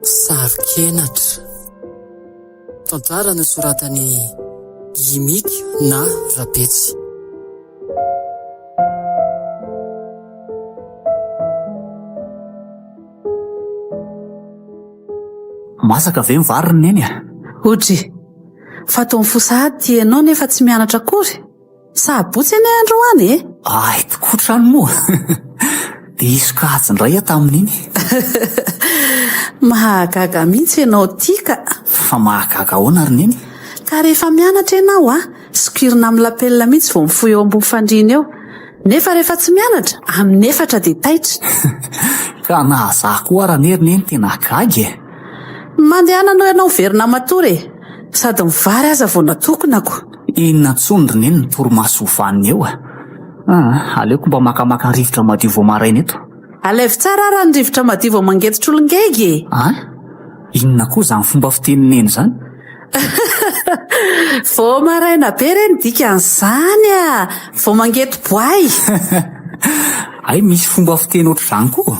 Sarokenatra, tantara nosoratany Gimika na Rapetsy. Masaka ve mivary neny a? Odry, fatao amin'ny fosahady ianao nefa tsy mianatra akory. Sabotsy eny androany e? Ay, tokotrano moa. Dia isokajy indray tamin'iny. Mahagaga mihitsy ianao tika. Fa mahagaga ahoana ary neny? Ka rehefa mianatra ianao sokirina amin'ny lapelina mihitsy vao mifoy eo ambony fandriana eo. Nefa rehefa tsy mianatra, amin'ny 4 dia taitra. Ka nahazaha koa raha neny tena gaga e. Mandehananao ianao verina matory e. Sady mivary aza vao natokonako. Inona tsondry neny ny torimaso vaniny eo a? Aleoko mba makamaka rivotra madio vao maraina eto. Alevy tsara raha ny rivotra madio vao mangetitra olon-gege e. Inona koa izany fomba fiteny neny izany? Vao maraina be reny dikan'izany a. Vao mangety boay. Ay, misy fomba fiteny ohatr'izany koa.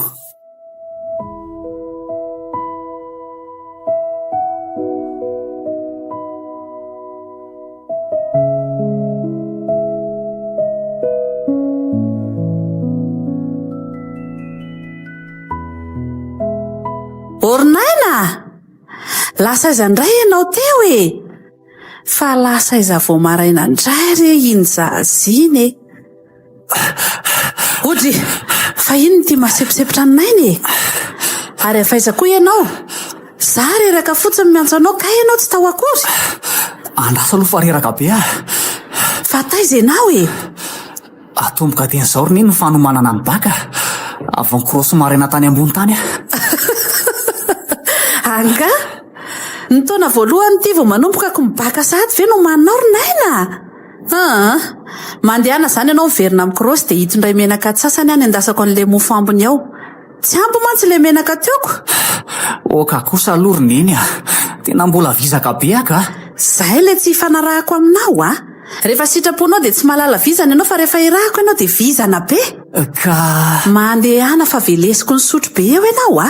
Orinaina! Lasa aiza indray ianao teo e? Fa lasa aiza vao maraina indray re iny zaziny e? Odry, fa ino ty maseposepotra ninainy e? Ary afaiza koa ianao? Za reraka fotsiny miantso anao ka ianao tsy tao akory? Andrasa aloha fa reraka be a. Fa taiza ianao e? Atomboka ten'izao ry neny ny fanomanana ny baka. Avy nikirosy maraina tany ambony tany a. Anga? Ny taona voalohany ty vao manomboka ko mibaka sahady ve no manao Orinaina? Mandehana zany ianao miverina amin'ny kirosy dia hitondray menaka sasany any andasako an'ilay mofo ambony ao. Tsy ampy mantsy ilay menaka teoko. Oka kosa aloha ry neny a. Tena mbola vizaka be aka. Zahay ilay tsy hifanarahako aminao a. Rehefa sitraponao dia tsy mahalala vizana ianao, fa rehefa irahako ianao dia vizana be. Ka Mandehana fa velesiko ny sotro be eo ianao a.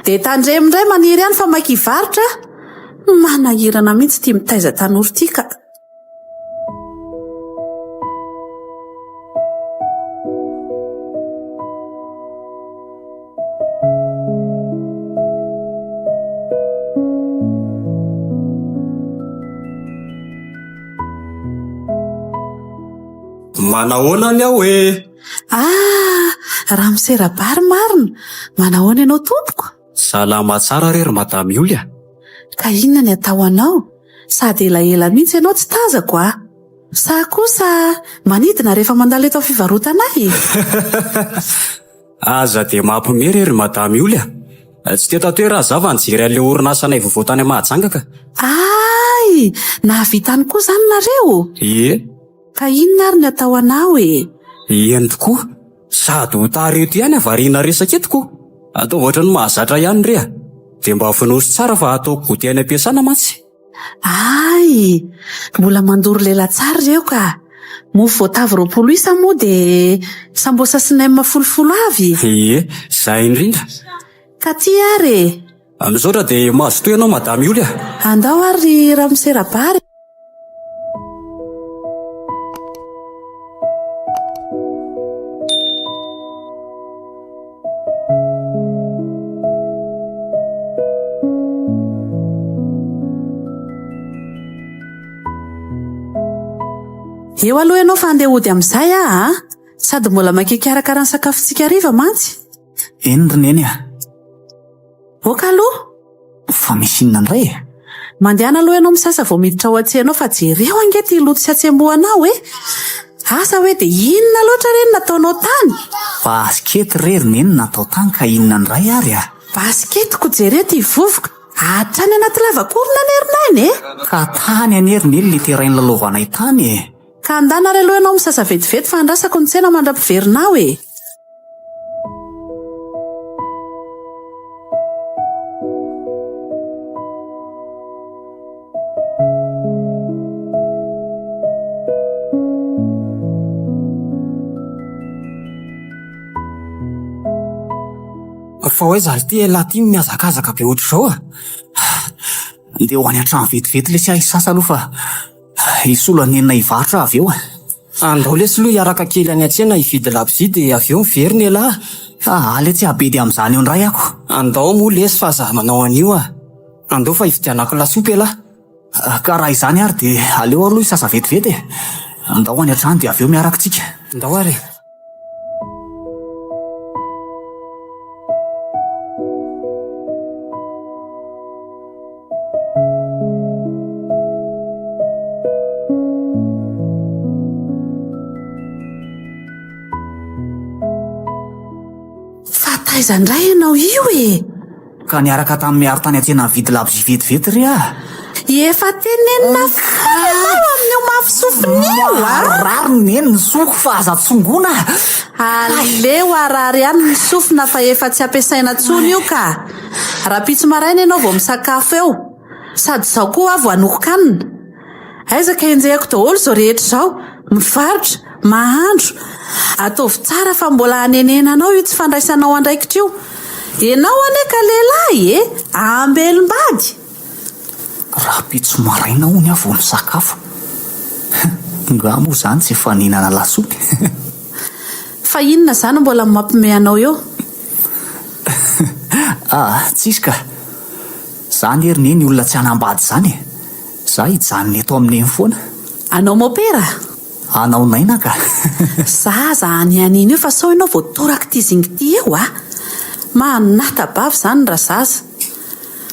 Dia tandremindray maniry ihany fa makivarotra. Manahirana mihitsy ty mitaiza tanora ty ka. Manahoana ny aho e? Raha miserabary marina. Manahoana ianao tompoko? Salama tsara rery madamy Olia. Ka inona ny atao anao? Sady elaela mihitsy ianao tsy tazako a. Sa kosa manidina rehefa mandalo eto fivarotana e? Aza dia mampime rery madamy Olia. Tsy teto toera zava nijery an'ilay orinasanay vovoatany Mahajanga ka. Ay, nahavitany koa zany nareo. Ie. Ka inona ary ny atao anao e? Eny tokoa. Sady ho tareto ihany avariana resaka etoko. Atao ohatra ny mahazatra ihany rea. Dia mba finoso tsara fa atao goty any am-piasana mantsy. Ay, mbola mandoro lela tsara reo ka. Mofo voatavo 20 isa moa dia sambosa sy nem 10 avy. Ie, zay indrindra. Ka ty ary. Misaotra dia mazotoy ianao madamy Olia. Andao ary raha miserabary. Eo aloha ianao fa andeha hody amin'izay a. Sady mbola makikarakara ny sakafontsika hariva mantsy. Eny ry neny a. Oka aloha. Fa misy inona indray e? Mandehana aloha ianao misasa vao miditra ao an-tsenao fa jereo angety loto sy atsembohanao e. Asa hoe dia inona loatra reny nataonao tany? Baskety rery neny natao tany ka inona indray ary a? Basketiko jereo ty vovoka. Hatrany anaty lavakorona nerinainy e. Ka tany anery neny le terainy lalovanay tany e. Ka andana ry aloha ianao misasa vetivety fa andrasako ny tsena mandra-piverinao e. Fa hoe zaly ty lahy ty miazakazaka be ohatr'izao a. Andeha ho any an-trano vetivety le sy ahy sasa aloha fa isolo anenina hivarotra avy eo. Andao lesy aloha hiaraka kely any an-tsena hividy labozia dia avy eo mivery ny lahy. Ale tsy abedy amin'izany eo ndray ako. Andao moa lesy fa zaho manao an'io a. Andao fa hividianako lasopy lahy. Ka raha izany ary dia aleo aloha hisasa vetivety e. Andao any an-trano dia avy eo miaraka tsika. Andao ary. Fataizandray ianao io e. Ka niaraka tamin'ny miaro tany an-tsena mividy labozia vetivety ry a. Efa tenenina foana amin'io mafy sofinio a. Raro neny ny soko fa aza tsongona. Aleo arary ihany ny sofina fa efa tsy ampiasaina tsony io ka. Raha-pitso maraina ianao vao misakafo eo. Sady zaho koa avo anokan-kanina. Aizaka enjehako daholo zao rehetra zao. Mivarotra, mahandro. Ataovy tsara fa mbola hanenenanao io tsy fandraisanao andraikitra io. Ianao ane ka lehilahy e. Ambelom-bady. Raha-pitso maraina hono aho vao misakafo. Nga moa izany tsy efa nihinana lasopy. Fa inona izany mbola mampime anao eo? Tsisy ka. Izany ery neny olona tsy hanambady izany e. Zaho hijanona eto amin'eny foana. Anao mopera? Anao naina ka. Zaza any aniny io fa sao ianao vao toraka ty zingity eo a. Manatabavy izany raha zaza.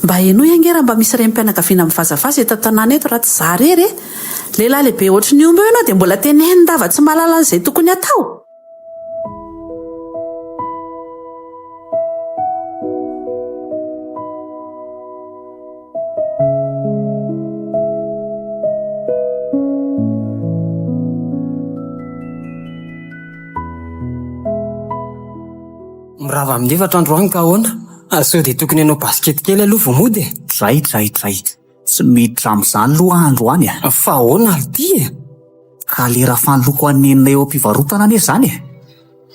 Mba hainao iangera mba misy rem-pianakaviana mivazavaza eto an-tanàna eto raha tsy za rery e. Lehilahy lehibe ohatry ny omby eo ianao dia mbola tenenindava tsy mahalala an'izay tokony atao. Mirava amin'ny efatra andro any ka ahoana? Sao dia tokony ianao basikety kely aloha vao mody e. Dray. Tsy miditra amin'izany loha andro any e. Fa ahoana ty e? Ka lera fanoloko anenina eo am-pivarotana ane izany e.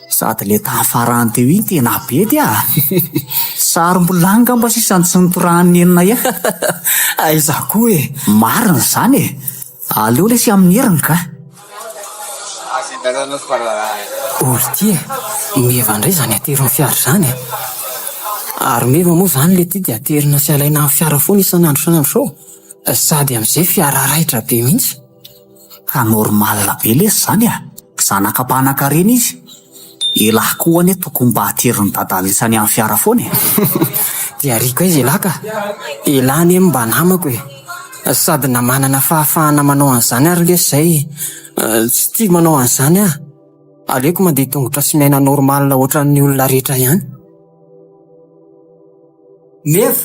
Sady le tafarany teo iny tena be dia. Sarom-bolanga mba sisany tsy nitorahany enina ia. Aiza koa e. Marina izany e. Aleo le sy amin'ny heriny ka. Olo ty e. Meva indray izany ateriny fiara izany e. Ary meva moa izany le ty dia aterina sy alaina amin'ny fiara foana isan'andro sao. Sady amin'izay fiara raitra be mihitsy. Ka normal be lesy izany a. Zanakam-panan-karena izy. Elahy koa ane tokony mba ateriny dadala isany amin'ny fiara foana e. Dia rika izy elahy ka. Elahy ane mba namako e. Sady na manana fahafahana manao an'izany ary lesy izay tsy tia manao an'izany a. Aleoko mandeha tongotra sy miaina normal ohatran'ny olona rehetra ihany. Meva.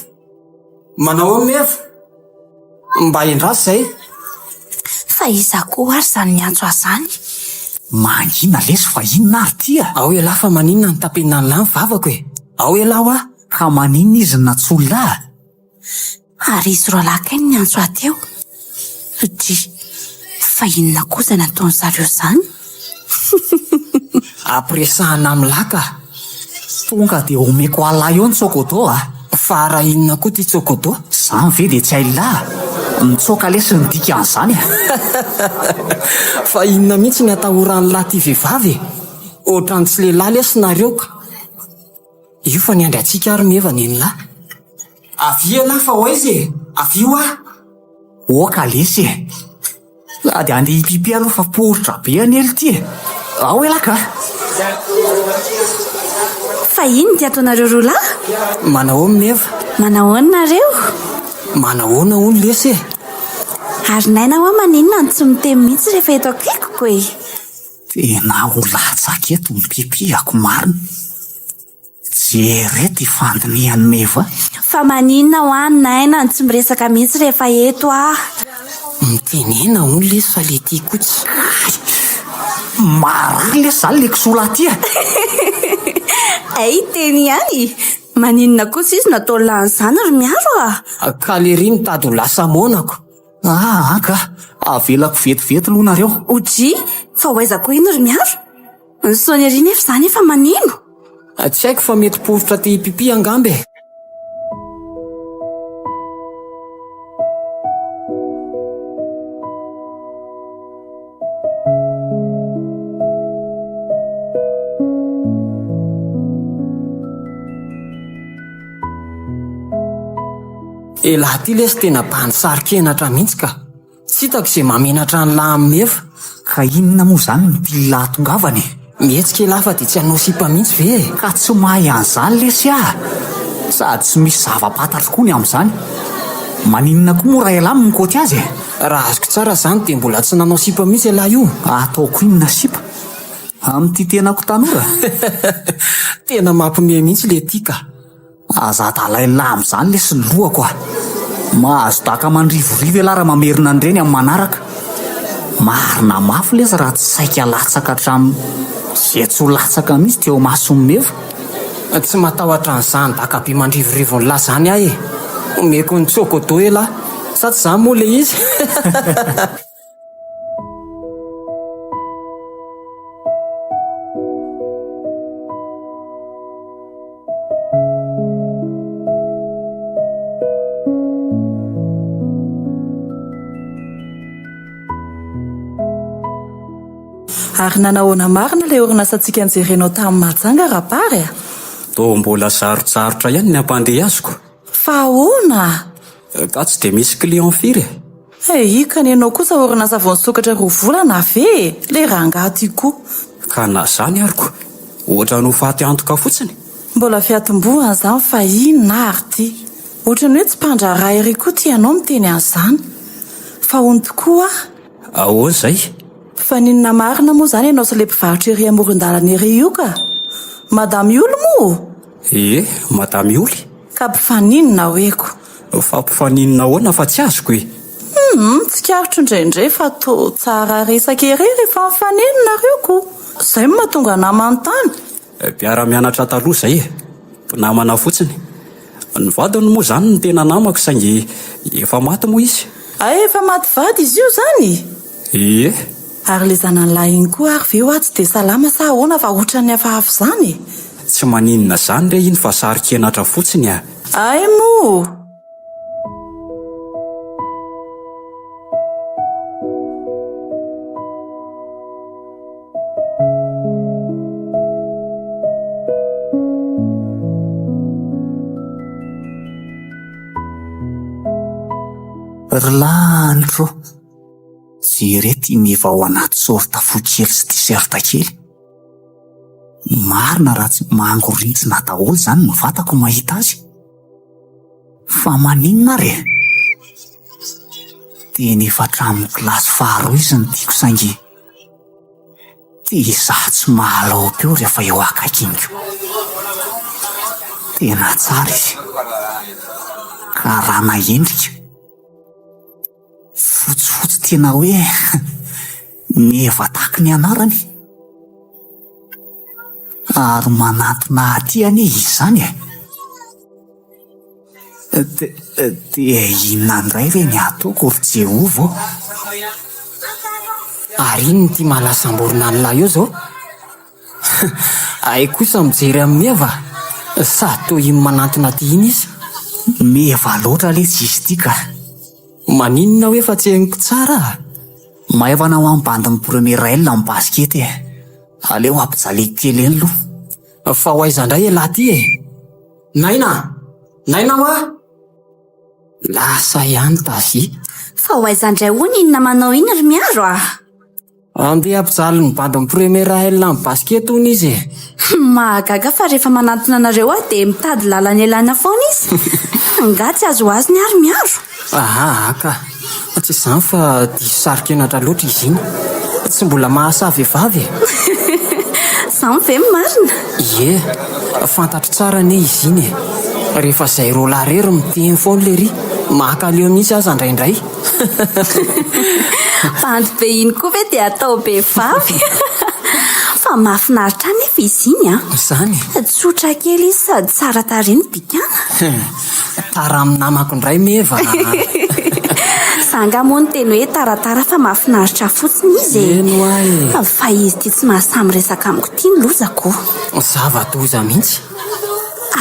Manao ao meva. Mba endrasy zay. Fa iza koa ary izany miantso azany. Mangina lesy fa inona ary tia. Ao elahy fa maninona ny tapena ny lahy vavako e. Ao elahy hoa. Ka maninona izy na tsy olona. Ary izy roa lahy kay ny antso ateo. Dry, fa inona kosa nataony zareo izany? Ampiresahana amin'ny lahy ka. Tonga dia omeko alahy eo ny tsokoto a. Fa raha inona koa ty tsokoto? Izany ve dia tsy ailahy. Mitsoka lesy ny dika an'izany a. Fa inona mihitsy ny atahoran'ny lahy ty vehivavy? Ohatran'ny tsy lehilahy lesy nareo ka. Io fa niandry antsika ary meva neny lahy. Avia lahy fa hoaizy e. Avio ah. Oka lesy e. Sady andeha hipipi aloha fa poritra be anely ty e. Ao elahy ka. Fa ino ty ataonareo roa lahy? Manao meva. Manao nareo? Manahoana hono lesy e. Ary naina hoa maninona no tsy miteny mihitsy rehefa eto akaikiko e. Tena ho latsaka eto mipipiako marina. Jerety fandinihan'ny meva. Fa maninona hoa naina no tsy miresaka mihitsy rehefa eto ah. Mitenena hono lesy fa le ty kotsy. Marary lesy zany le kisola ty a. Ay teny ihany. Maninona kosa izy natao lan'izany ry miaro ah. Ka le ry mitady ho lasa monako. Ka avelako vetivety aloha nareo. Ojy, fa hoaiza koa ino ry miaro? Ny Sonia ry nefa izany efa manino. Tsy haiko fa mety poritra ty pipi angambe. Laha ty lesy tena bany sarikenatra mihitsy ka tsy hitako izay mamenatra ny lahy amin'ny efa. Ka inona moa zany no ty latongavany? Mihetsika lafa dia tsy hanao sipa mihitsy ve? Ka tsy mahay an'izany lesy sady tsy misy zava-patatra koa ny amin'izany. Maninona koa moa raha ialahy mikoty azy? Raha azoko tsara zany dia mbola tsy nanao sipa mihitsy lahy io. Ataoko inona sipa amin'ity tenako tanora? Tena mampime mihitsy le tika. Azadalahilahy amin'izany lesy ny lohako mahazo daka mandrivorivo ialahy raha mamerina an'ireny amin'ny manaraka. Marina mafy lesy raha tsy saika latsaka hatramin'ny izay tsy ho latsaka mihitsy teo masony mefa. Tsy matahotra an'izany daka be mandrivorivo ny lahy zany ahy e. Omeko ny tsokodo e lahy sa tsy zany moa le izy. Ary nanahoana marina ilay orinasantsika nijerenao tamin'ny Mahajanga rapary Toa mbola sarotsarotra ihany ny ampandeha azoko. Fa ahoana? Ka tsy dia misy client firy. Ika ny ianao kosa orinasa vao nisokatra 2 volana ve? Le rangahy koa. Ka na zany ariko. Ohatra no faty antoka fotsiny. Mbola fiatombohana izany fa inona ary ty? Ohatra ny hoe tsy mpandraraha ery koa ty ianao miteny an'izany. Fa hono tokoa. Ahoana izay? Fa ninona marina moa zany ianao sy le mpivarotra ery amoron-dalana ery io ka? Madame Olo moa? Madame Olo. Ka mpifaninona hoeko? Fa mpifaninona ahoana fa tsy azoko e. Tsy karotro indraindray fa to tsara resaka ery rehefa mifaninona reo ko. Izay no mahatonga namany tany. Mpiara-mianatra taloha izay e. Mpinamana fotsiny. Ny vadiny moa zany ny tena namako saingy efa maty moa izy. Efa maty vady izy io zany? Ary le zanan'lahy iny koa ary ve tsy dia salama sa ahoana fa ohatran'ny hafahafa zany? Tsy maninona zany re iny fa sarikenatra fotsiny Ay moa. Rlandro jerety meva ao anaty sorta fokely sy tiserta kely. Marina raha tsy mangorintsina daholo zany no vatako mahita azy. Fa maninona re? Teny efatra amin'ny kilasy faharoa izy ny tiako saingy izaho tsy mahalaopy eo rehefa eo akaikinko. Tena tsara izy. Karana endrika. Fotsifotsy tena hoe meva tahaka ny anarany. Ary manatona aty anie izy zany dia inona indray re ny ataoko ry Jehova. Ary iny ty mahalasamborina ny lahy eo zao. Ay kosa mijery amin'ny meva sady toa iny manatona ty iny izy. Meva loatra lesy izy ty ka. Maninona hoe fa tsy henoko tsara? Maevana ho amin'ny bandin'ny premier L amin'ny baskety aleo ampijaliko kely eny aloha. Fa ho aiza indray lahy ty Naina hoa? Lasa ihany tazy. Fa ho aiza indray hono inona manao iny ry miaro Andeha ampijaly ny bandin'ny premier L amin'ny baskety hono izy. Mahagaga fa rehefa manatona anareo dia mitady lalany elana foana izy. Nga tsy azo azy ny ary miaro. Ka tsy izany fa diso sarikenatra loatra izy iny. Tsy mbola mahasavehivavy. Izany ve marina? Fantatro tsara anie izy iny rehefa izay ro larery miteny foana le ry mahakaleo mihitsy aza indraindray. Bandy be iny koa ve dia atao be vavy. Fa mahafinaritra nefa izy iny Izany. Tsotra kely izy sady tsara tariny bikana. Tara amin'ny namako indray meva. Zanga moa ny teny hoe taratara fa mahafinaritra fotsiny izy eno ahy fa izy ty tsy mahasamy resaka amiko ty ny lozako. Zava-doza mihitsy.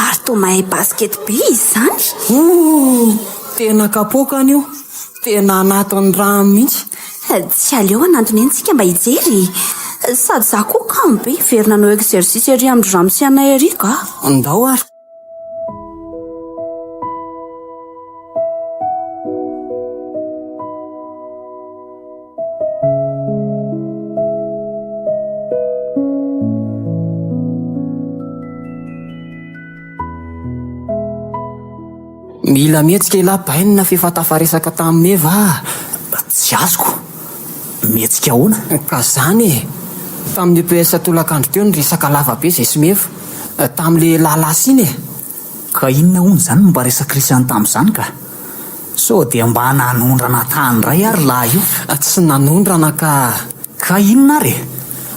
Ary toa mahay basket be izy zany. Tena kapoka an'io. Tena anatin'ny rano mihitsy. Tsy aleo anantony entsika mba hijery. Sady za koa kamo be verina no exercice ery amin'ny rano sy anay ery ka. Andao ary. Mila mihetsika ilabainina fifatafaresaka tamin'ny Eva. Tsy azoko. Mihetsika ahoana? Ka zany e. Tamin'ny EPS tolakandro teo ny resaka lavabe izay sy meva. Tamin'le lalasiny e. Ka inona hono zany mba resaka Krisana tamin'izany ka? So dia mba nanondrana tany ray ary lahy io. Tsy nanondrana ka. Ka inona ary?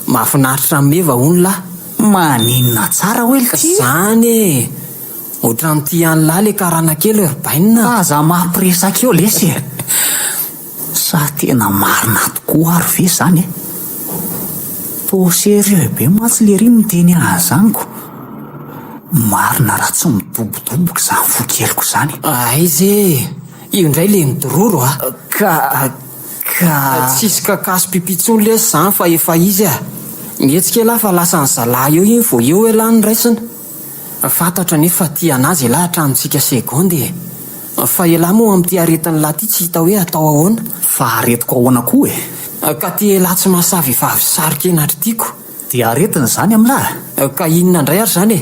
Mahafinaritra meva hono lahy. Maninona tsara hoe ty? Zany e. Ohatran'ny tia an'lahy le karana kely herbainina. Aza mampiresaka eo lesy e. Sa tena marina tokoa ary ve zany e? To serio be matsy le ry miteny azy zaniko. Marina raha tsy midobodoboka zany fokeliko zany. Aizy e. Io indray le midororo a. Ka tsisy kakaso pipitsony lesy zany fa efa izy a. Mihetsika lahy fa lasa ny zalahy eo iny vao eo elany raisina. Fantatra nefa tia anazy lahy hatramintsika segondy e. Fa elahy moa amin'ity aretin'ny lahy ty tsy hita hoe atao ahoana. fa aretiko ahoana koa e. Ka tia lahy tsy mahasavy vavy sarikenatra tiako. Dia aretina zany amin'lahy. Ka inona indray ary zany e.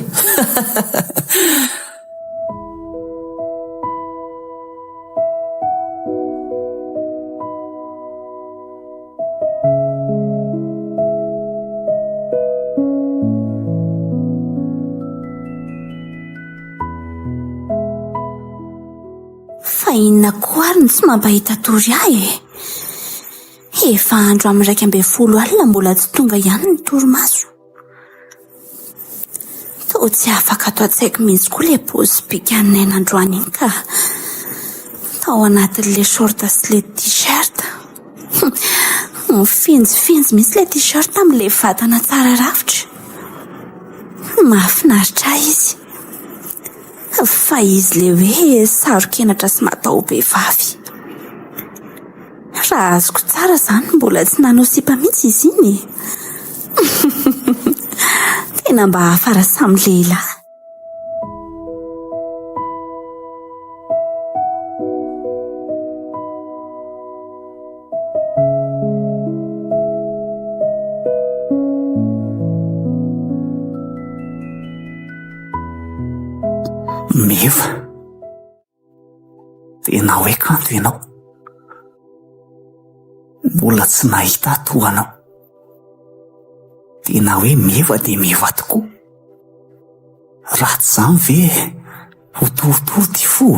Fa inona koa ary ny tsy mampahita tory ahy e. Efa andro amin'ny 12 mbola tsy tonga ihany ny torimaso. Toa tsy afaka atao an-tsaiko mihitsy koa le paozy pikanay nandroany iny ka tao anatin'le short sy le t-shirt. Mifinjifinjy mihitsy le t-shirt amin'le vatana tsara rafitra. Mahafinaritra izy. Fa izy le hoe sarokenatra sy matao-behivavy. Raha azoko tsara zany mbola tsy nanao sipa mihitsy izy iny. Tena mba hafara samy lehilahy. Meva. Tena hoe kanto ianao. Mbola tsy nahita atoanao. Tena hoe meva dia meva tokoa. Ratsy zany ve ho torotoro ty fo.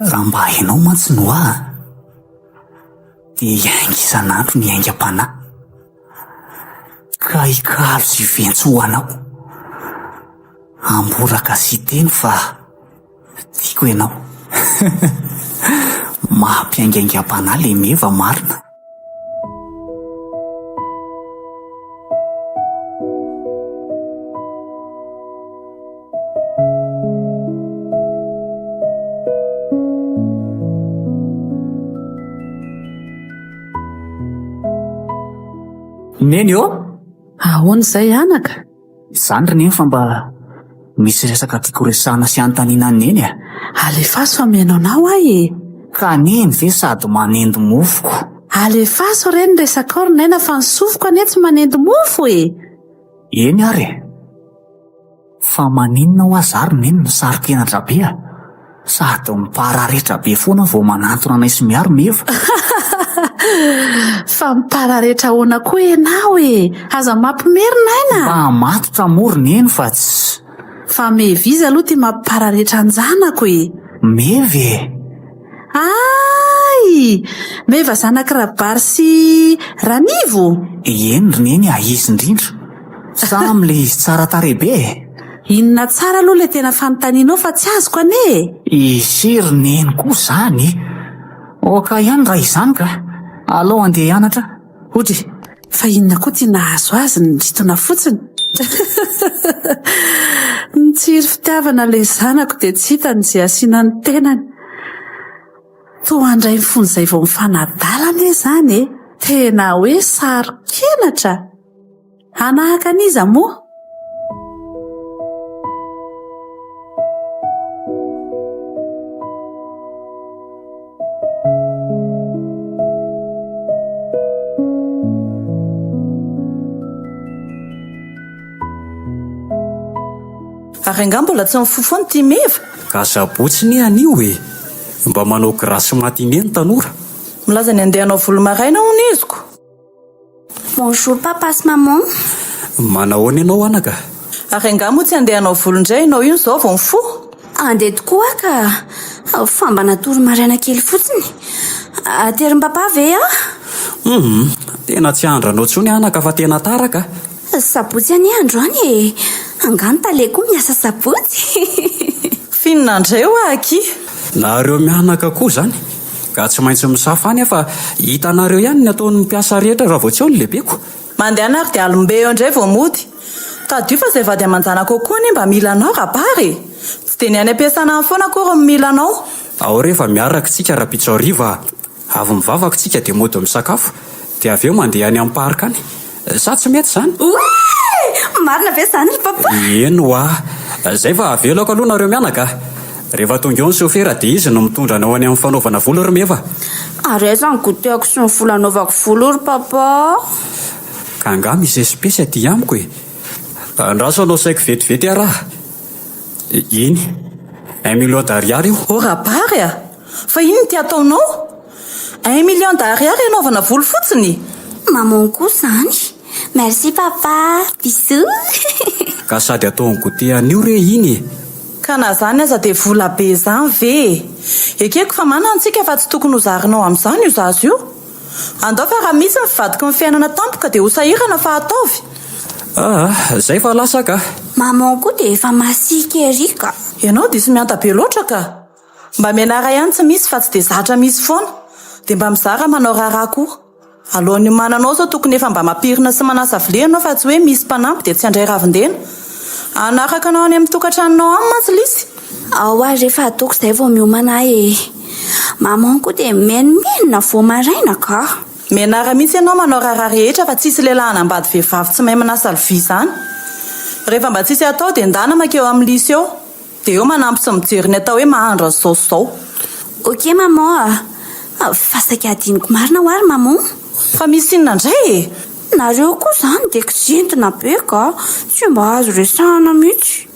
Raha mba hainao mantsy no ahy dia hiainga isan'andro ny aingam-panahy. Ka hikalo sy ventsoanao. Amboraka sy teny fa tiako ianao. Mampiaingaingam-panahy le meva marina. Neny eo? Ahoana izay anaka? Izany ry neny fa mba misy resaka tiako resahana sy anontaniana neny a. Alefaso fa mihaino anao ahy e. Ka neny ve sady manendy mofoko? Alefaso reny resaka ao nena fa ny sofoko anie tsy manendy mofo e. Eny ary. Fa maninona ho azary neny ny sarokenatra be a. Sady mipararetra be foana vao manantona anay sy miaro meva. Fa mipararetra ahoana koa ianao e. Aza mampimerina aina. Mba matotra mory neny fa tsy. Fa meviza aloha ty mampipararetra anjanako e. Meve. Ay! Meva zanaka Rabary sy Ranivo. Eny ry neny a izy indrindra. Samy le izy tsara tarebe. Inona tsara aloha le tena fanontanianao fa tsy azoko ane. Izy ry neny koa zany. oka ihany raha izany ka alao andeha hianatra. Odry, fa inona koa tia nahazo azy ny ritona fotsiny. Ny tsiry fitiavana ilay zanako dia tsy hitany izay asiana ny tenany. Toa andray mifony izay vao mifanadalana izany e. Tena hoe sarokenatra. Anahaka an'iza moa? Ary anga mbola tsy mifofony tia meva. Ka sabotsiny anio e. Mba manao grasy matine ny tanora. Milaza ny andeha hanao volo maraina hono iziko. Bonjour papa sy maman. Manahoana ianao anaka? Ary anga moa tsy andeha hanao volo indray ianao io izao vao mifo. Andeha tokoa ka famba natory maraina kely fotsiny. Atery papa ve Tena tsy andranao tsony anaka fa tena taraka. Sabotsy any andro any e. Angano taleko miasa sabotsy. Finina indray ho aky. Nareo mianaka koa zany. Ka tsy maintsy misafa any fa hitanareo ihany ny ataon'ny mpiasa rehetra raha vao tsy eo ny lehibeko. Mandeha anary dia alombe eo indray vao mody. Tadio fa izay vady amanjana kokoa ny mba mila anao rapary. Tsy dia ny any am-piasana foana akory mila anao. Ao rehefa miaraka tsika rapitsariva. Avy mivavaka tsika dia mody misakafo. Dia avy eo mandeha any amin'ny parka any. Sa tsy mety zany? Marina ve zany ry papa? Eno zay fa avelako aloha nareo mianaka. Rehefa tonga eo ny sofera dia izy no mitondra anao any amin'ny fanaovana volo ry meva. Ary aizany goteako sy ny volanaovako volo ry papa. Ka angah misy espèce aty amiko e. Andraso anao saiko vetivety araha. Iny 1 million d'ariary io. O rapary fa iny ty ataonao? 1 million d'ariary anaovana volo fotsiny? Maman koa zany. Merci papa. Bisous. Ka sady ataony gote anio re iny. Ka na zany aza dia vola be zany ve? Ekeko fa manana antsika fa tsy tokony ho zarinao amin'izany io zazo io. Andao fa raha misy mivadiky ny fiainana tampoka dia ho sahirana fa ataovy. Zay fa lasa ka. Maman koa dia efa masika ery ka. Ianao dia sy mianta be loatra ka. Mba mianara ihany tsy misy fa tsy dia zatra misy foana. Dia mba mizara manao raharaha koa. Alohan'ny mananao zao tokony efa mba mampirina sy manasa vilia anao fa tsy hoe misy mpanampy dia tsy andray ravindena. Anaraka anao any amin'ny tokantranonao any mantsy lisy. Ao ary rehefa ataoko izay vao miomana e. Maman koa dia menomenona vao maraina ka. Mianara mihitsy ianao manao raharaha rehetra fa tsisy lehilahy hanambady vehivavy tsy mahay manasa lovia izany. Rehefa mba tsisy atao dia ndana makeo amin'ny lisy eo. Dia eo manampy sy mijery ny atao hoe mahandro azy zao. Ok maman. Fa saika adiniko marina ho ary maman. Fa misy inona indray e? Nareo koa zany dia kizentina be ka. Tsy mba azo resahana mihitsy.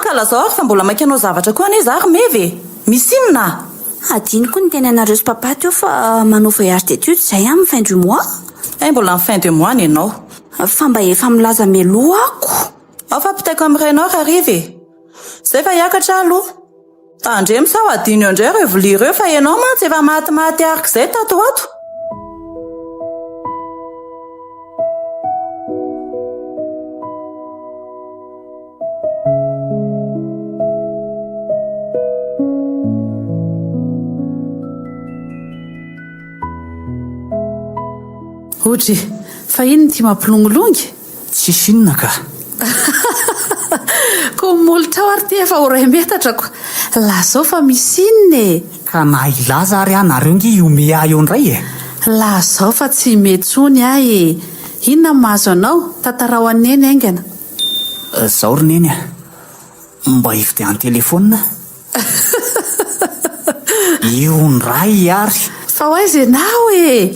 Ka lazao ary fa mbola maika anao zavatra koa anie za ary mevy. Misy inona? Adiniko ny tena anareo sy papa teo fa manao voyage d'études izay amin'ny fin du mois. Mbola amin'ny fin de mois ny ianao. Fa mba efa milaza meloa ako. Fa pitaiko amin'ny renao arive. Zay fa hiakatra aloha. Tandremo sao adino eo indray ireo vilia ireo fa ianao mantsy efa maty araka izay tato ato. Odry, fa iny ty mampilongolongy? Tsisy inona ka. Ko molotra ao ary ty efa ho ray metatrako. Lazao fa misy inona e. Ka na ilaza ary anareo ngy ome ahy eo indray e. Lazao fa tsy mety tsony ahy e. Inona mahazo anao? Tantarao aneny aingana. Zao ry neny mba hividian'ny telefona. Io ndray ary. Fa ho aiza ianao e.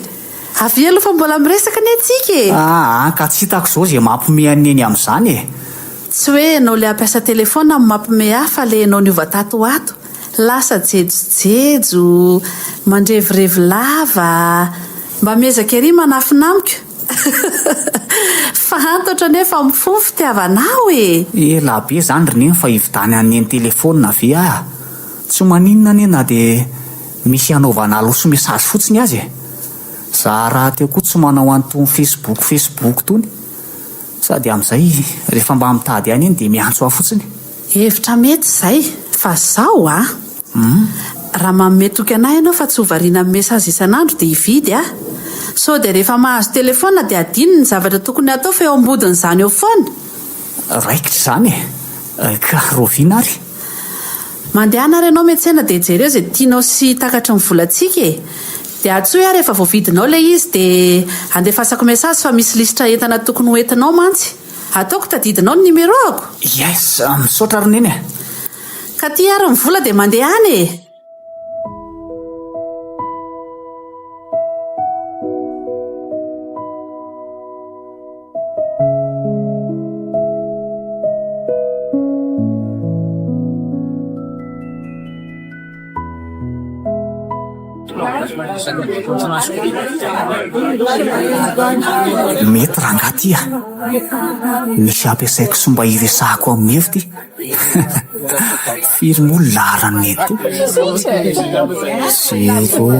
Avy aloha fa mbola miresaka ny atsika e. Ka tsy hitako izao izay mampime aneny amin'izany e. Tsy hoe ianao le ampiasa telefona amin'ny mampime ahy fa le ianao niova tato ato. Lasa jejojejo, mandrevurevy lava. Mba miezaka ery manafinamiko. Fa antatra nefa mifono fitiavanao e. Ela be zany ry neny fa hividany aneny telefona ve aho. Tsy maninona nena dia misy hanaovana loso mesazy fotsiny azy e. Za raha teo koa tsy manao an'itony Facebook tony. Sady amin'izay rehefa mba mitady any eny dia miantso aho fotsiny. Hevitra mety izay fa zao raha mametoky anahy ianao fa tsy hovariana amin'ny mesazy isan'andro dia hividy a. So dia rehefa mahazo telefona dia adino ny zavatra tokony atao fa eo ambodin'izany eo foana. Raikitra izany ka roviana ary. Mandehana ary ianao miantsena dia jereo izay tianao sy takatry ny volantsika e. Dia atsoy ary rehefa voavidinao ilay izy dia andefasako mesazy fa misy lisitra entana tokony hoentinao mantsy. Ataoko tadidinao ny numéroako. Yes, misaotra ry neny. Ka ty ary ny vola dia mandeha any e. Mety rangaty a. Misy ampiasaiko sy mba hiresahako amin'ny efity. Firy moa larany eto. Zero.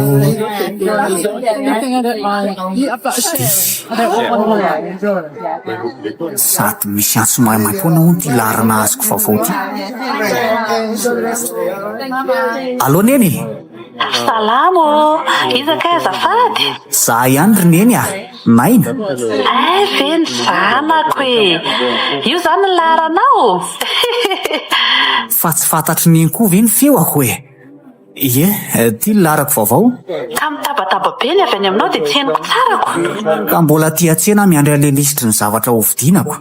Sady misy antso maimaimpona ho ty larana azoko vaovao ty. Allo neny. Salamo, iza ka azafady? Za ihany ry neny a, naina. Veny zanako e. Io zany ny laharanao. Fa tsy fantatry neny koa ve ny feoako e. Ie, ty larako vaovao. Ka mitabataba be ny avy any aminao dia tsy henoko tsarako. Ka mbola tia tsena miandry an'ilay lisitry ny zavatra hovidinako.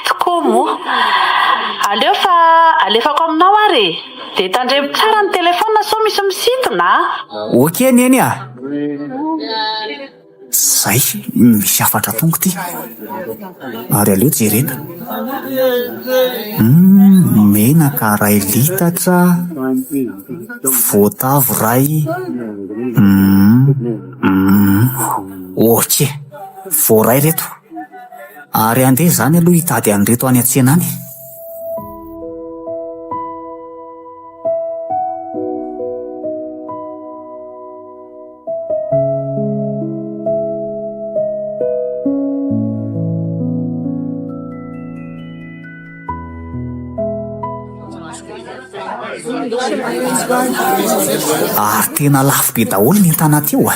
Tokoa moa. Aleo fa alefako aminao ary. Dia tandremo tsara ny telefona so misy misintona. Ok neny a. Zay, misy afatra tongo ty. Ary aleo jerena. Menaka ray litatra. Voatavo ray. Ok, voaray reto. Ary andeha zany aloha hitady an'ireto any an-tsena any. Ary tena lafo be daholo ny entana teo a.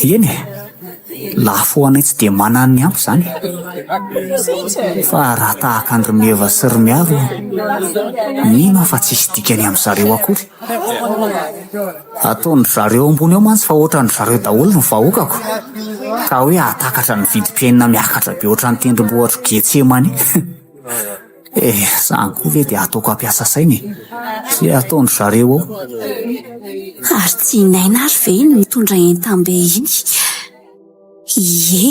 Eny e, lafo ho anay tsy dia manana ny ampy zany. Fa raha tahaka andry meva sy ry miaro, mino fa tsisy dikany amin'ny zareo akory. Ataon'ny zareo ambony eo mantsy fa ohatran'ny zareo daholo ny vahoakako. Ka hoe atakatra ny vidim-piainana miakatra be ohatran'ny tendrombohitra Getsemany. Zany koa ve dia ataoko ampiasa sainy sy ataon'ny zareo ao. Ary tsy inaina ary ve ny mitondra entambe iny? Ie,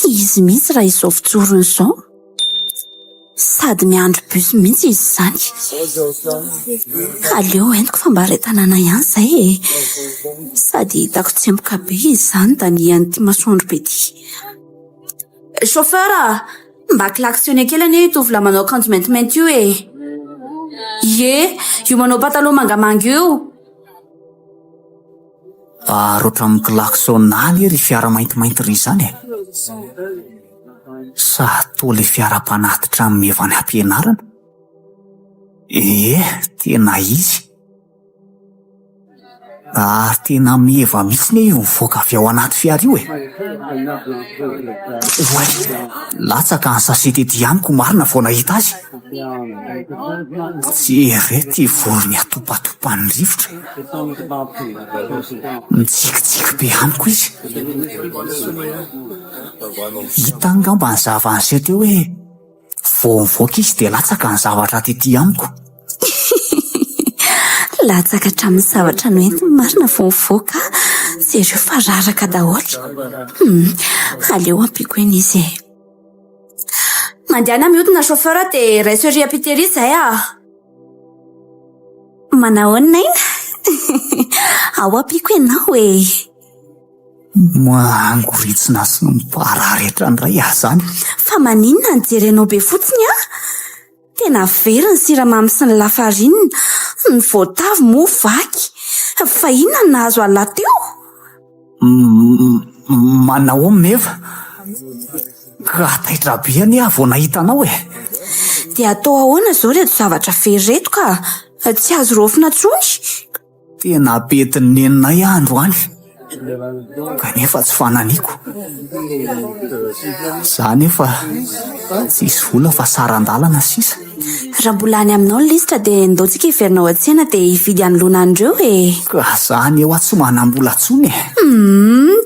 izy mihitsy raha izao fijorony izao. Sady miandro bus mihitsy izy zany. Aleo entiko fa mba ray tanàna ihany zay e. Sady hitako tsemboka be izy zany da ny an'ity masoandro be ty. Chauffeur, mba klaxonne kely anie tovolahy manao akanjo maintimainty io e. Ie, io manao pataloha mangamanga io. Roatra amin'ny klaksonany ry fiara maintimainty ry zany e. Sa toa le fiara-panatitra amin'ny mevany am-pianarana. Tena izy. Ary tena meva mihitsy io mivoaka avy ao anaty fiara io e. Oay, latsaka ny sasety amiko marina vao nahita azy. Tsy erety vorony atopatopany rivotra. Mitsikitsiky be amiko izy. Hita angamba ny zavany se teo hoe vao mivoaka izy dia latsaka ny zavatra aty amiko. Latsaka hatramin'ny zavatra noentiny marina vao mivoaka. Jereo fa raraka daholo. Aleo ampiko eny izy e. Mandehana mihodina chauffeur dia raiserie apitery zay a. Manao naina? Ao ampiko enao e. Mangoritsina sy mipararetra ndray zany. Fa maninona ny jerenao be fotsiny a? Tena very ny siramamy sy ny lafarinina. Ny voatavo moa vaky. Fa inona ny nahazo ala teo? Manao meva. Ka taitra be anie vao nahitanao e. Dia atao ahoana zao reto zavatra very reto ka? Tsy azo rofina tsony. Tena betinenina andro any kanefa tsy fananiako. Za nefa tsisy vola fa sarandalana sisa. Raha mbola any aminao ny lisitra dia ndaontsika hiverinao an-tsena dia hividy anoloana andreo ka zany eo tsy manam-bola tsony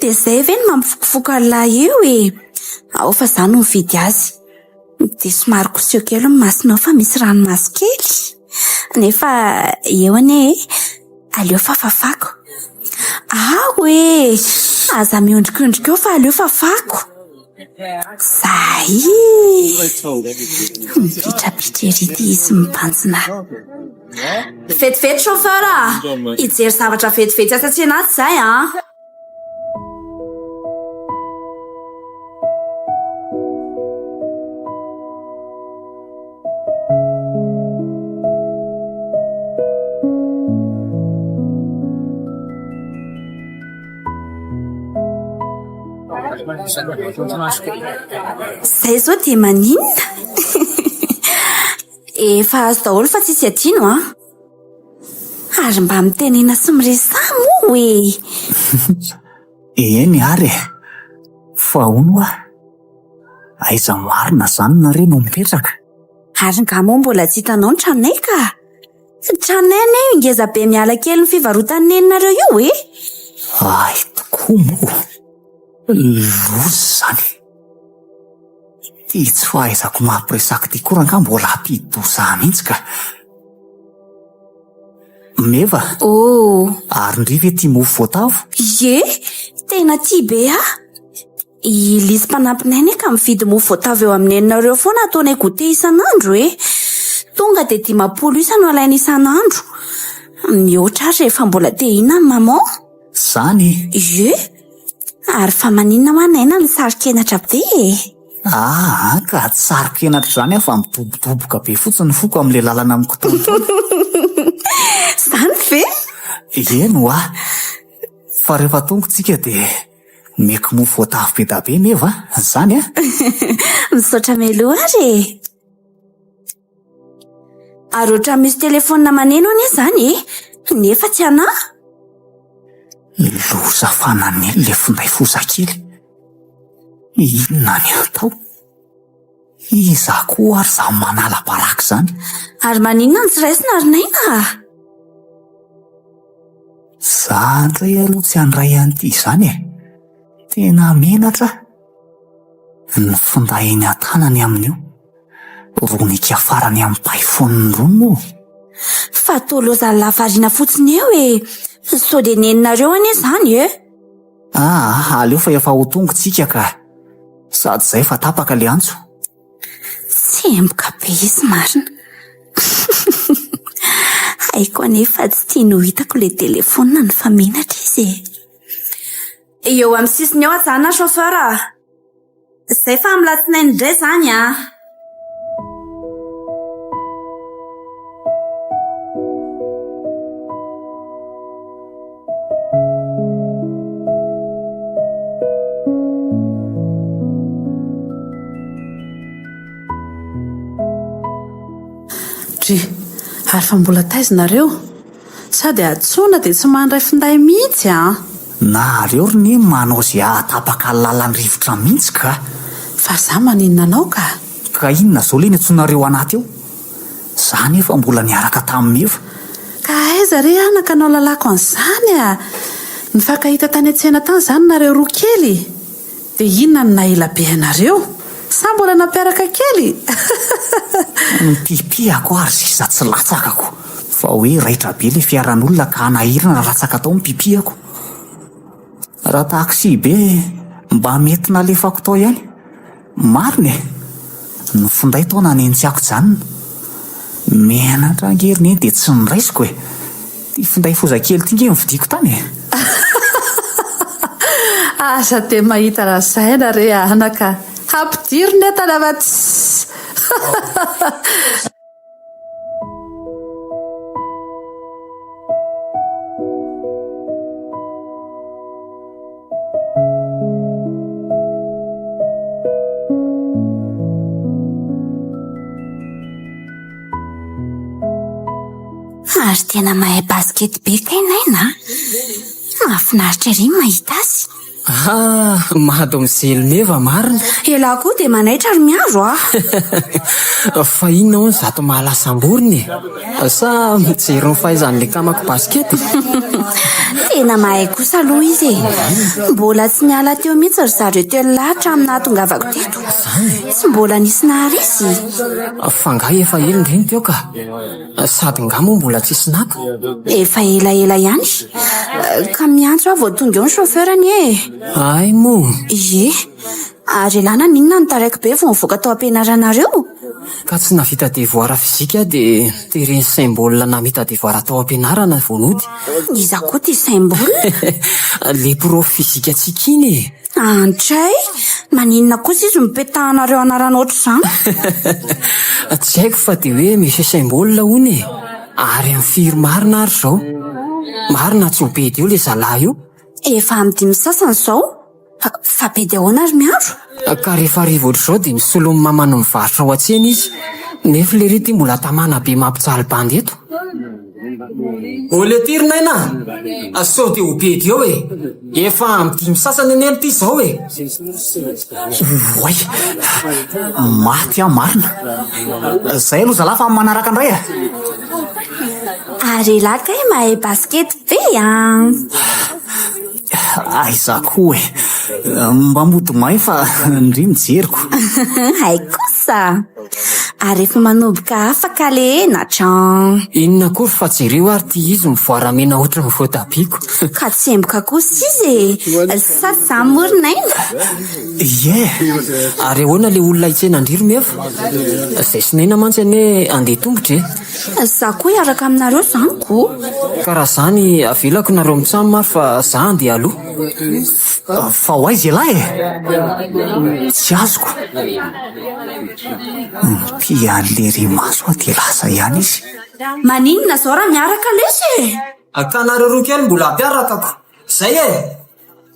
dia izay ve ny mampifokofoka lahy eo ao fa za no mividy azy. Dia somary koseho kely ny masinao fa misy ranomasy kely nefa eo anie aleo fafafako. Aza miondrikondrika eo fa aleo fafako. Zay mipitrapitra erity izy mibanjina. Vetivety chauffeur hijery zavatra vetivety asa tsy anaty zay Zay zao dia maninona? Efa azo daholo fa tsisy adino ary mba mitenena sy miresah moa eny ary fa ono aiza marina zany nareo no mipetraka. Ary ngamo mbola tsy hitanao ny tranonay ka. Tranonay anie ingeza be miala kely ny fivarotany neninareo io ay tokoa moa lozy zany. Ty tsy fahaizako mampiresaka ty koa raha mbola ampidoza mihitsy ka. Meva ary ndry ve ty mofo voatavo? Tena tia be i lisy mpanampinay anie ka mividy mofo voatavo eo amin'ny neninareo foana ataonay gote isan'andro tonga dia 500 isa no alaina isan'andro. Mihoatra ary rehefa mbola te hihinana maman. Zany ary fa maninona manaina ny sarikenatra be ka tsy sarikenatra zany fa midobodoboka be fotsiny foko amin'ilay lalana mikotona. Zany ve? Eno fa rehefa tongotsika dia meky mofo voatavo be da be meva zany misaotra melo ary ary oatra misy telefona maneno anie zany nefa tsy anahy. Loza fananely le finday fosa kely. Inona ny atao? Iza koa ary za manala baraka zany. Ary maninona ny tsy raisina ary naina? Za ndray aloha tsy andray an'ity zany tena menatra ny finday eny an-tanany amin'io ronika farany amin'ny paifoniny rono fa toloza lavarina fotsiny eo sao dia neninareo anie zany aleo fa efa ho tongotsika ka sady zay fa tapaka le antso. Semboka be izy marina. Haiko anefa tsy tia no hitako le telefona ny famenatra izy eo amin'ny sisiny eo ajana chauffeur zay fa amin'ny latsinainy indray zany ary fa mbola taizonareo sady atsona dia tsy mandray finday mihitsy nareo ry manao zay atapaka lalany rivotra mihitsy ka fa za maninona anao ka inona zao le ny atsonareo anaty eo za nefa mbola niaraka tamin'ny eva ka aiza re anaka anao lalako an'izany nifankahita tany an-tsena tany zany nareo roa kely dia inona ny nahila be anareo sa mbola nampiaraka kely mipipihako ary sisa tsy latsakako fa hoe raitra be le fiaran'olona ka anahirana latsaka tao mipipihako. Raha taksi be mba mety nalefako tao ihany marina ny finday tao nanentsiako janona menatra angeriny dia tsy niraisiko ty finday foza kely ty nge mividiko tany asa dia mahita raha zaina re anaka ampidirony entana avatsy Ary tena mahay baskety be kainaina. Mahafinaritra ery mahita azy. Mahado mizely meva marina. Ela koa dia manaitra ary miaro Fa inona hono zato mahalasam-boriny sa mijery ny fahaizan'le kamako baskety. Tena mahay kosa aloha izy mbola tsy niala teo mihitsy ry zareo teo lahatra amin'ny nahatongavako teto. Tsy mbola nisy naharesy. Fa nga efa ela indreny teo ka sady nga moa mbola tsisy naka. Efa elaela ihany ka miantso aho vao tonga eo ny chauffeurany Ay moa. Ie, ary elana ninona ny taraiky be vao mivoaka tao ampianaranareo. Ka tsy navita devoara fizika dia tereny symbole namita devoara tao ampianarana vonody. Iza koa ty symbole? Le prof fizika tsika iny. Antray, maninona kosa izy mipetahanareo anarana ohatr'izany? Tsy haiko fa dia hoe misy symbole hony ary amin'ny firy marina ary zao. Marina tsy ho be dio le zalahy io. Efa amin'ny 5 sasany izao. Fa be dia ahoana ary miaro? Ka rehefa hariva ohatr'izao dia misolo ny mamano mivarotra ao an-tsena izy. Nefa le rety mbola tamana be mampijaly bandy eto. Ole tirinaina sao dia ho be dio efa amin'ny 5 sasany anely ty izao Oay, maty marina. Zay aloha zalahy fa manaraka indray Ary laka mahay baskety be Aiza koa mba mody may fa ndry mijeriko. Hay kosa. Ary efa manomboka afaka le enatra. Inona koa fa jereo ary ty izy mivoaramena ohatra ny voatabiko. Ka tsy emboka kosa izy sa zamorinaina. Ie. Ary ahoana le olona hitsena andriry mefa. Zay sinaina mantsy ane andeha tongotra Za koa hiaraka aminareo zany koa. Ka raha zany avelako nareo mitsamo maro fa za andeha aloha. Fa ho aiza lahy tsy azoko. Mpian'le rimaso aho dia lasa ihany izy. Maninona zao raha miaraka lesy Ka nareo roa kely mbola ampiarakako. Zay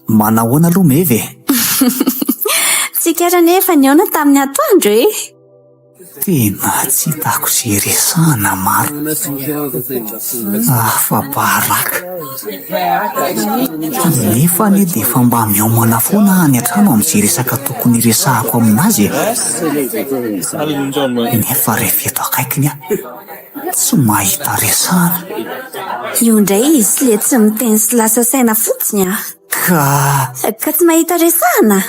Manahoana aloha mevy Tsika nefa niona tamin'ny atoandro Tena tsy hitako izay resahana maro. Fa baraka. Nefa anie dia efa mba miomana foana any an-trano amin'izay resaka tokony resahako aminazy. Nefa rehefa eto akaikiny tsy mahita resahana. Io indray izy le tsy miteny sy lasa saina fotsiny Ka tsy mahita resahana.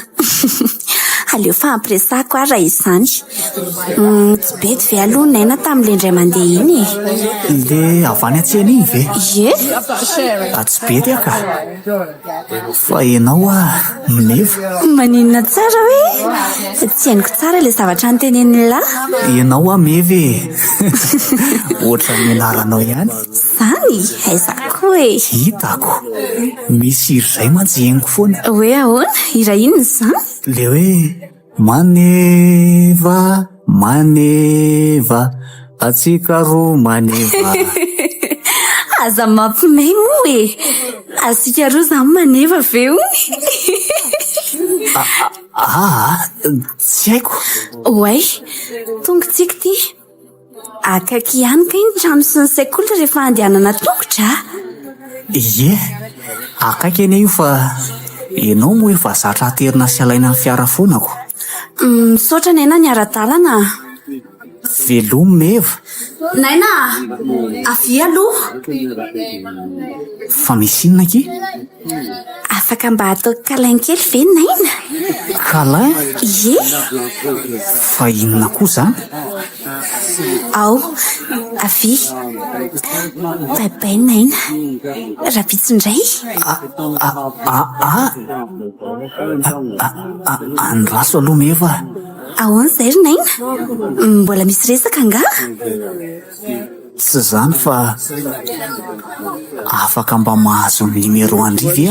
Aleo fampiresahako raha izany. Tsy be ty ve aloha naina tamin'ile indray mandeha iny le avy any an-tsena iny ve? Ie. Tsy be ty ka. Fa ianao meva. Maninona tsara hoe tsy hainiko tsara le zavatra notenenin'ny lahy. Ianao mevy. Ohatra ny anaranao ihany. Zany aiza koa Hitako. Misy iry izay manjengiko foana. Hoe ahoana? Ira inona izany? Le hoe maneva maneva atsika roa maneva. Aza mampimay moa asika roa zany maneva ve hony? Tsy haiko. Oay, tonga tsika ty. Akaiky ihany ka iny trano sy ny sekoly rehefa andehanana tongotra. Ie, akaiky anie io fa ianao moa efa zatra aterina sy alaina ny fiara foanako. Misaotra naina ny ara-dalana. Velomy meva. Naina, avy aloha. Fa misy inona ki? Afaka mba atao kalain kely ve naina? Kalain? Ie. Fa inona koa zany? Ao, avy. Bye naina. Rapitso indray. Andraso aloha meva. Ahoana izay ry naina? Mbola misy resaka nga? Tsy zany fa afaka mba mahazo ny numero andrivy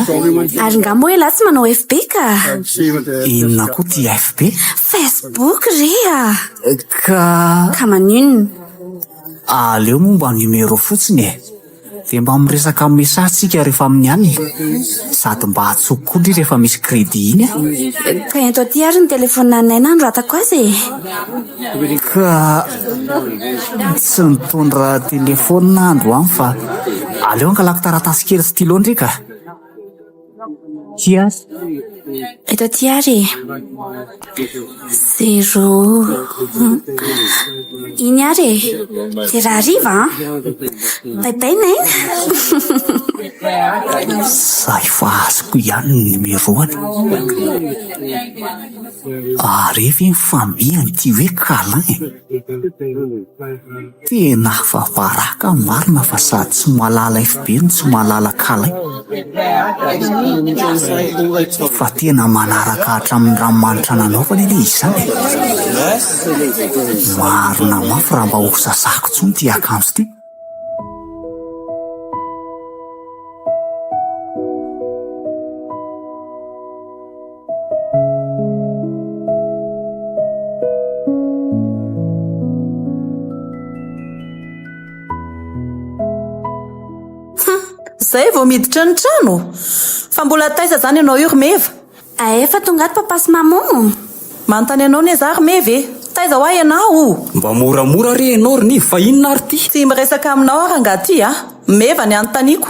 Ary nga moa lahy tsy manao FB ka? Inona koa ty FB? Facebook re Ka maninona? aleo moa mba numero fotsiny dia mba miresaka amin'ny mesatsika rehefa amin'ny any sady mba hatsokondry rehefa misy kredi iny Ka ento aty ary ny telefona anay na noratako azy ka tsy nitondra telefona andro any fa aleo ankalako taratasy kely stylo ndrika Yes. Eto aty ary 0 iny ary 0:00 baibainay Zay fa azoko ihany ny numeroany arevy ny famihany ty hoe kalay tena favaraka marina fa sady tsy malala FB no tsy malala kalay fa tena manaraka hatramin'ny ranomanitra nanaovana ilay izany marina mafy raha mba ho sasako tsony ty akanjo ty Zay vao miditra ny trano fa mbola taisa zany ianao io Romeva efa tonga ato papa sy maman manontany ianao ne za Romeva taiza ho ahy ianao mba moramora re ianao ry fa inona ary ty tsy miresaka aminao ary angaha ty Meva ny anontaniako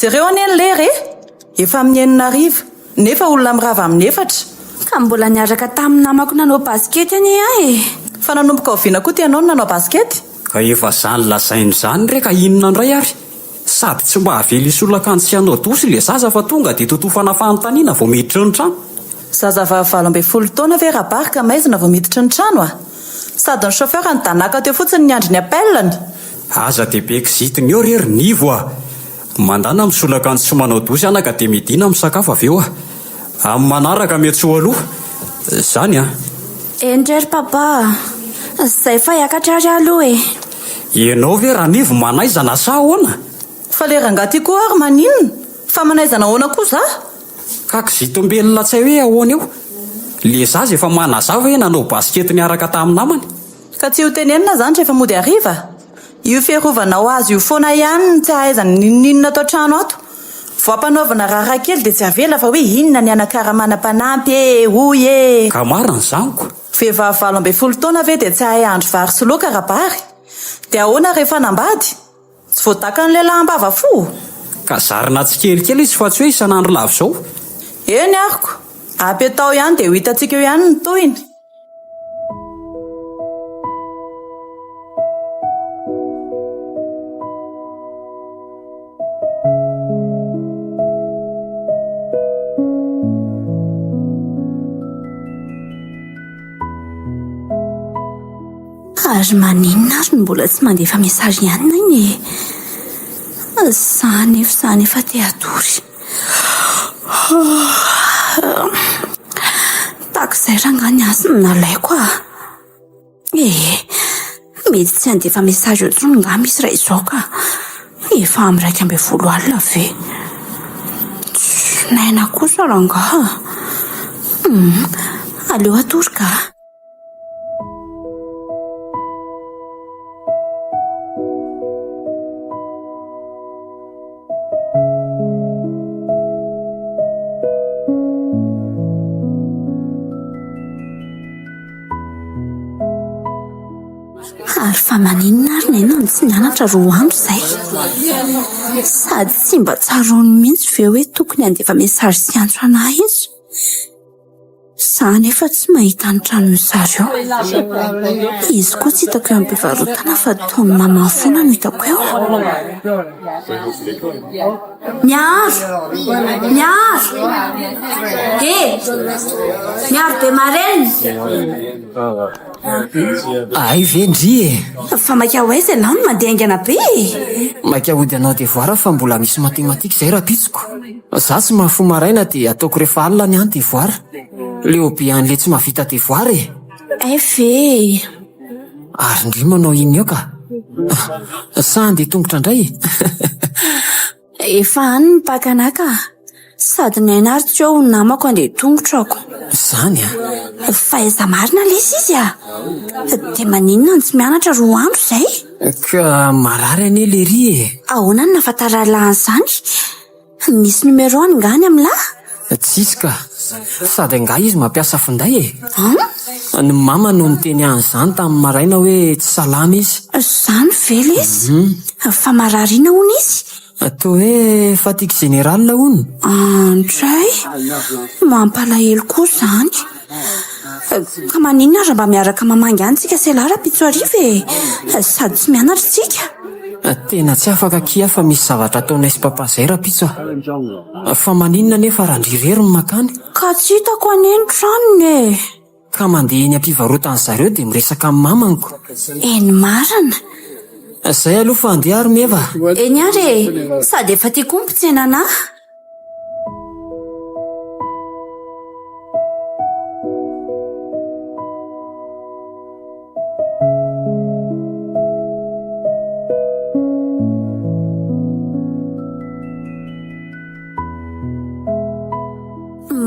jereo anie ny lery efa amin'ny 9 nefa olona mirava amin'ny 4 ka mbola niaraka tamin'ny namako nanao baskety any ahy fa nanomboka oviana koa ty ianao no nanao baskety ka efa zany lazainy zany re ka inona ndray ary sady tsy mba havely isolakany sy anao dosy le zaza fa tonga dia totofana fanontaniana vao miditra ny trano zaza vavalo 12 taona ve rabarika maizina vao miditra ny trano sady ny chauffeur ny danaka teo fotsiny ny andry ny appelany aza dia be kizitiny eo rery nivo mandana misolakany sy manao dosy anaka dia midina misakafo avy eo amin'ny manaraka mety ho aloha zany endrery papa zay fa hiakatra ary aloha ianao ve raha nivo manaizana sa ahoana fa le rangaty koa ary maninona fa manaizana ahoana koa za ka kizitombelona tsy hoe ahoana eo le zaza efa manazava hoe nanao baskety niaraka tamin'ny namany ka tsy ho tenenina zany rehefa mody ariva io fiarovana ho azy io foana ihany tsy ahaizany ninona atao trano ato voampanaovana raha kely dia tsy avela fa hoe inona ny anakara manam-panampy hoy ka marina zaniko vehivavy 12 taona ve dia tsy ahay andro vary sy loka rabary dia ahoana rehefa nambady tsy voataka ny lehilahy ambava fo ka zarina tsy kelikely izy fa tsy hoe isan'andro lavo zao eny ariko apetao ihany dia ho hitantsika eo ihany ny tohiny ary maninona ary mbola tsy mandefa mesazy ihany iny zany efa te atory takizay ranga ny azy nalaiko mety tsy andefa mesazy otsony nga misy ray izao ka efa amin'ny 1:20 alina ve naina kosa ranga aleo atory ka ary fa maninona ary nenao ny tsy nianatra roa andro zay sady tsy mba tsarony mihitsy ve hoe tokony andefa mesazy sy antso anahy izy zany efa tsy mahita ny tranony zareo izy koa tsy hitako eo amin'ny mpivarotana fa toy ny mama foana no hitako eo miaro be mareny ay vendry fa maika ho aiza ianao no mandeha aingana be maika hody anao devoara fa mbola misy matematika zay raha pitsiko za tsy mahafo maraina dia ataoko rehefa alina ny any devoara leo be an'le tsy mahavita devoara ve ary ndry manao iny eo ka sa andeha tongotra indray efa any ny pakanaka sady nainaritra eo namako andeha tongotrako. Zany Fa aiza marina lesy izy dia maninona ny tsy mianatra 2 andro izay? ka marary anie le ry Ahoana ny nahafantaralahan'izany? Misy numéro ngany amin'lahy? Tsisy ka, sady nga izy mampiasa finday Ny mama no niteny an'izany tamin'ny maraina hoe tsy salama izy. Zany ve lesy? Fa marariana hono izy? Toa hoe fatigue générale hono. Andray, mampalahelo koa izany. Ka maninona raha mba miaraka mamangy antsika selara pitsoariva sady tsy mianatra tsika? Tena tsy afaka kia fa misy zavatra ataonay sy papa zay rapitso. Fa maninona nefa raha ndrirero ny makany? Ka tsy hitako aneny tranony Ka mandeha eny am-pivarotana zareo dia miresaka amin'ny mamanko. Eny marina. Zay aloha fa andeha ary meva. Eny ary sady efa tiako mipitsena anahy.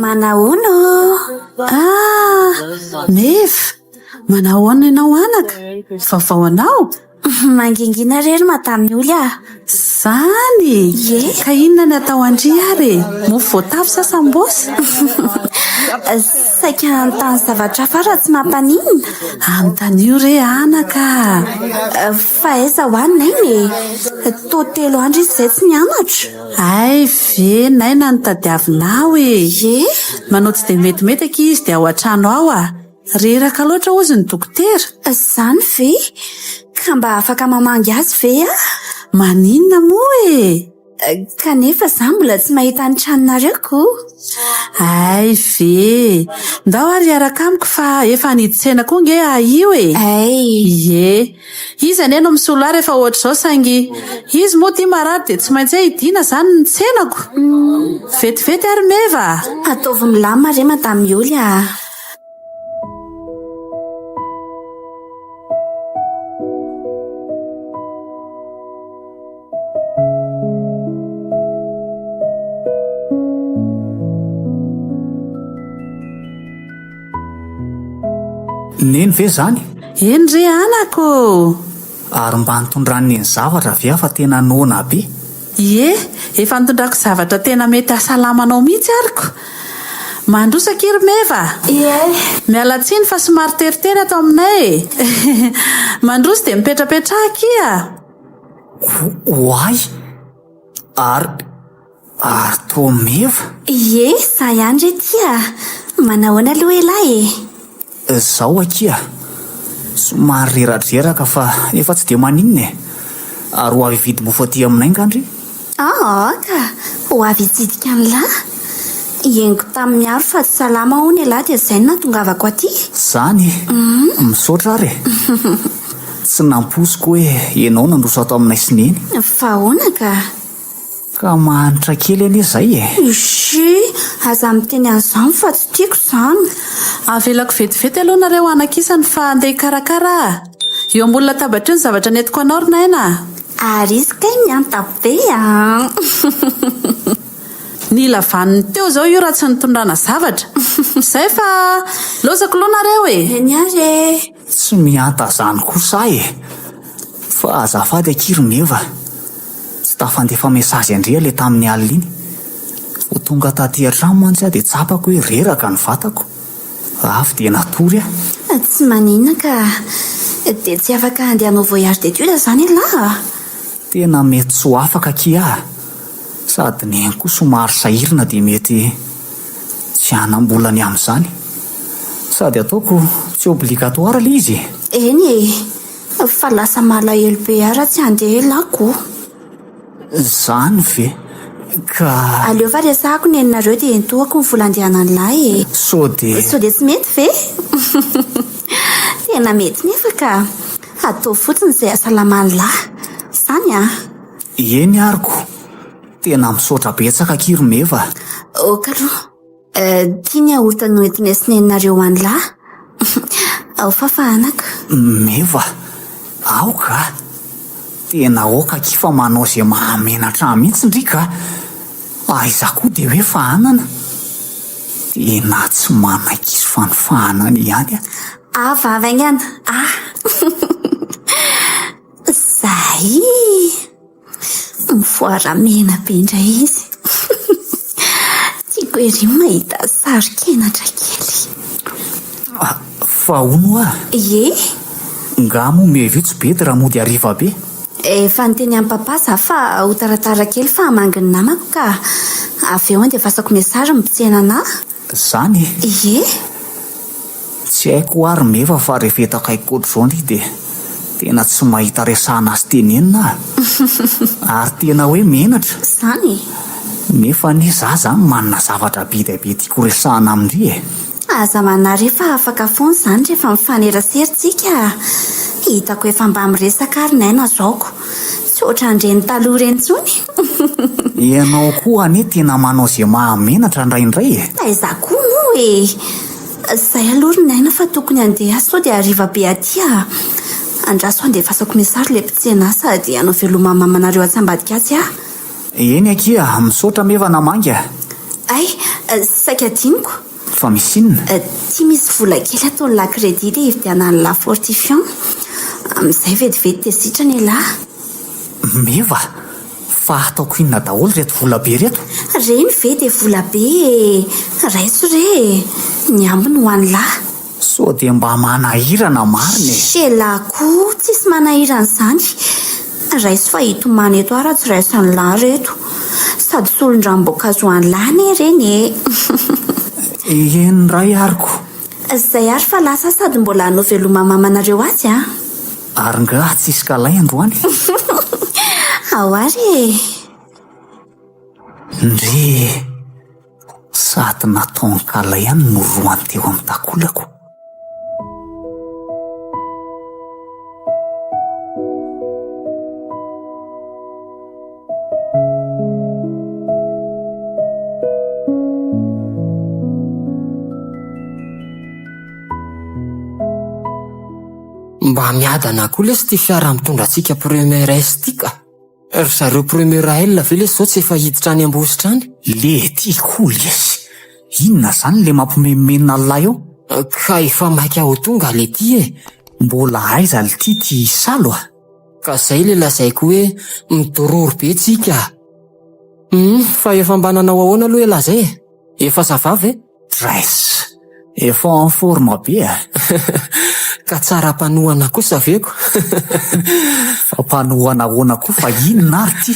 Manahoana? Meva, manahoana ianao anaka? Vaovao anao? Mangingina rery madame Olia. Zany? Ka inona ny atao andry ary? Mofo voatavo sa sambosy? Saika anontany zavatra fara tsy mampaninona. Anontanio re anaka. Fa aiza ho any nainy toa 3 andro izy izay tsy nianatra. Ay ve naina ny tadiavinao manao tsy dia metimety aky izy dia ao an-trano ao reraka loatra ozy ny dokotera. Zany ve? Ka mba afaka mamangy azy ve Maninona moa kanefa za mbola tsy mahita ny tranonareo. Ay ve ndao ary araka amiko fa efa niditsena koa nge io izy ane no misolo ary efa ohatr'izao saingy izy moa tia marary dia tsy maintsy hidiana zany ny tsenako. Vetivety ary meva. Ataovy milamina re madame Olia. Neny ve zany? Eny re anako. Ary mba nitondran'ny zavatra ve fa tena nona be? Efa nitondrako zavatra tena mety ahasalamanao mihitsy ariko. Mandrosaka iry meva. Miala tsiny fa somary teritery ato aminay. Mandroso dia mipetrapetraka ia. Oay ary toa meva. Za ihany re tia. Manahoana aloha elahy Zao akia somary reradreraka fa efa tsy dia maninona ary ho avy vidy mofo aty aminay ngandry. Ka ho avy hitsidika an'lahy. Iengo tamin'ny aro fa tsy salama hono elahy dia izay no natongavako aty. Zany misaotra ary tsy namposiko hoe ianao nandroso ato aminay sineny. Fa ahoana ka mahanitra kely anie zay aza miteny an'izany fa tsy tiako izany. Avelako vetivety aloha nareo anakisany fa andeha karakara. Eo ambola latabatra eo ny zavatra netiko anao ry naina. Ary izy kay mianta be Ny lavaniny teo zao io raha tsy nitondrana zavatra. Zay fa lozako loha nareo Eny ary tsy mianta zany kosa fa azafady akiry meva. Tsy tafandefa mesazy andrea le tamin'ny alina iny. Ho tonga taty an-trano mantsy dia tsapako hoe reraka ny vatako. Avy dia natory tsy maninona ka dia tsy afaka andehanao voyage d'étude zany lahy. Tena mety tsy ho afaka kia sady ny koa somary sahirina dia mety tsy hanam-bolany amin'izany sady ataoko tsy obligatoire le izy. Eny fa lasa malahelo be ara tsy andeha lako. Zany ve ka aleo fa resahako ny eninareo dia nitohako ny volandehanany lahy sao dia tsy mety ve? Tena mety nefa ka atao fotsiny izay ahasalamany lahy zany eny ariko tena misaotra betsaka kiry meva. Okaloha tiany ahorita no entina sineninareo any lahy. Ao fafahanaka meva aoka tena aoka kifa manao izay mahamenatra mihitsy ndrika Aiza koa dia hoe fahanana. Tena tsy manaiky izy fanofahanana ihany a. Avavaingana. Zay mivoaramena be indray izy. Tiako ery mahita sary kenatra kely. Fa ono a. Ie, Nga mo mevitsy be ty raha mody hariva be. efa niteny amin'ny papa za fa ho taratara kely fa hamanginy namako ka avy eo dia fasako mesary mipitsena anahy. Zany Ie, tsy haiko ary meva fa rehefa etakaiko ohatr'izao ndry dia tena tsy mahita resahana azy tenenina ary tena hoe menatra. zany. Nefa ny za zany manana zavatra be dia be tiako resahana amindry e. Aza manareo fa afaka foana izany rehefa mifaneraserintsika. Hitako efa mba miresaka ary naina zaoko. Tsy ohatran'ireny taloha ireny intsony. Ianao koa anie tena manao izay mahamenatra indraindray e. Aiza koa moa e. Izay aloha ry naina fa tokony handeha sao dia hariva be aty andraso andeha fasako mesary le mpitsena sady hanao velomamy amanareo atsambadika atsy Eny akia misaotra meva namanga. Ay, saika diniko. Fa misy inona? Tia misy vola kely ataony la crédit dia hividiana ny la fortifiant. Amin'izay vetivety dia sitrany lahy. Meva, fa ataoko inona daholo reto vola be reto? Reny ve dia vola be raiso re. Ny ambiny ho any lahy. So dia mba manahirana marina e. Shelako, tsisy manahirana izany. Raiso fa hitomany eto ary tsy raisan'ny lahy reto. Sady solon-dramboankazo any lahy ne reny e. Eny ray ariko. Izay ary fa lasa sady mbola hanao velomamy amanareo azy Ary nga tsisy kalay androany. Ao ary e. Ndre sady nataony kalay ihany no roany teo amin'ny takolako. Mba miadana koa lesy ty fiara mitondra antsika premier S ty ka. Ry zareo premier L ve lesy zao tsy efa hiditra any ambositra any? Le ty koa lesy. Inona zany le mampimenomenona lahy eo? Ka efa maika ho tonga le ty e. Mbola aiza le ty salo a? Ka zay le lazaiko hoe midororo be tsika. Fa efa mba nanao ahoana aloha ela zay e? Efa zavavy e? Dress, efa en forme be a. Ka tsara mpanohana kosa veko. Fa mpanohana ahoana koa fa inona ary ty?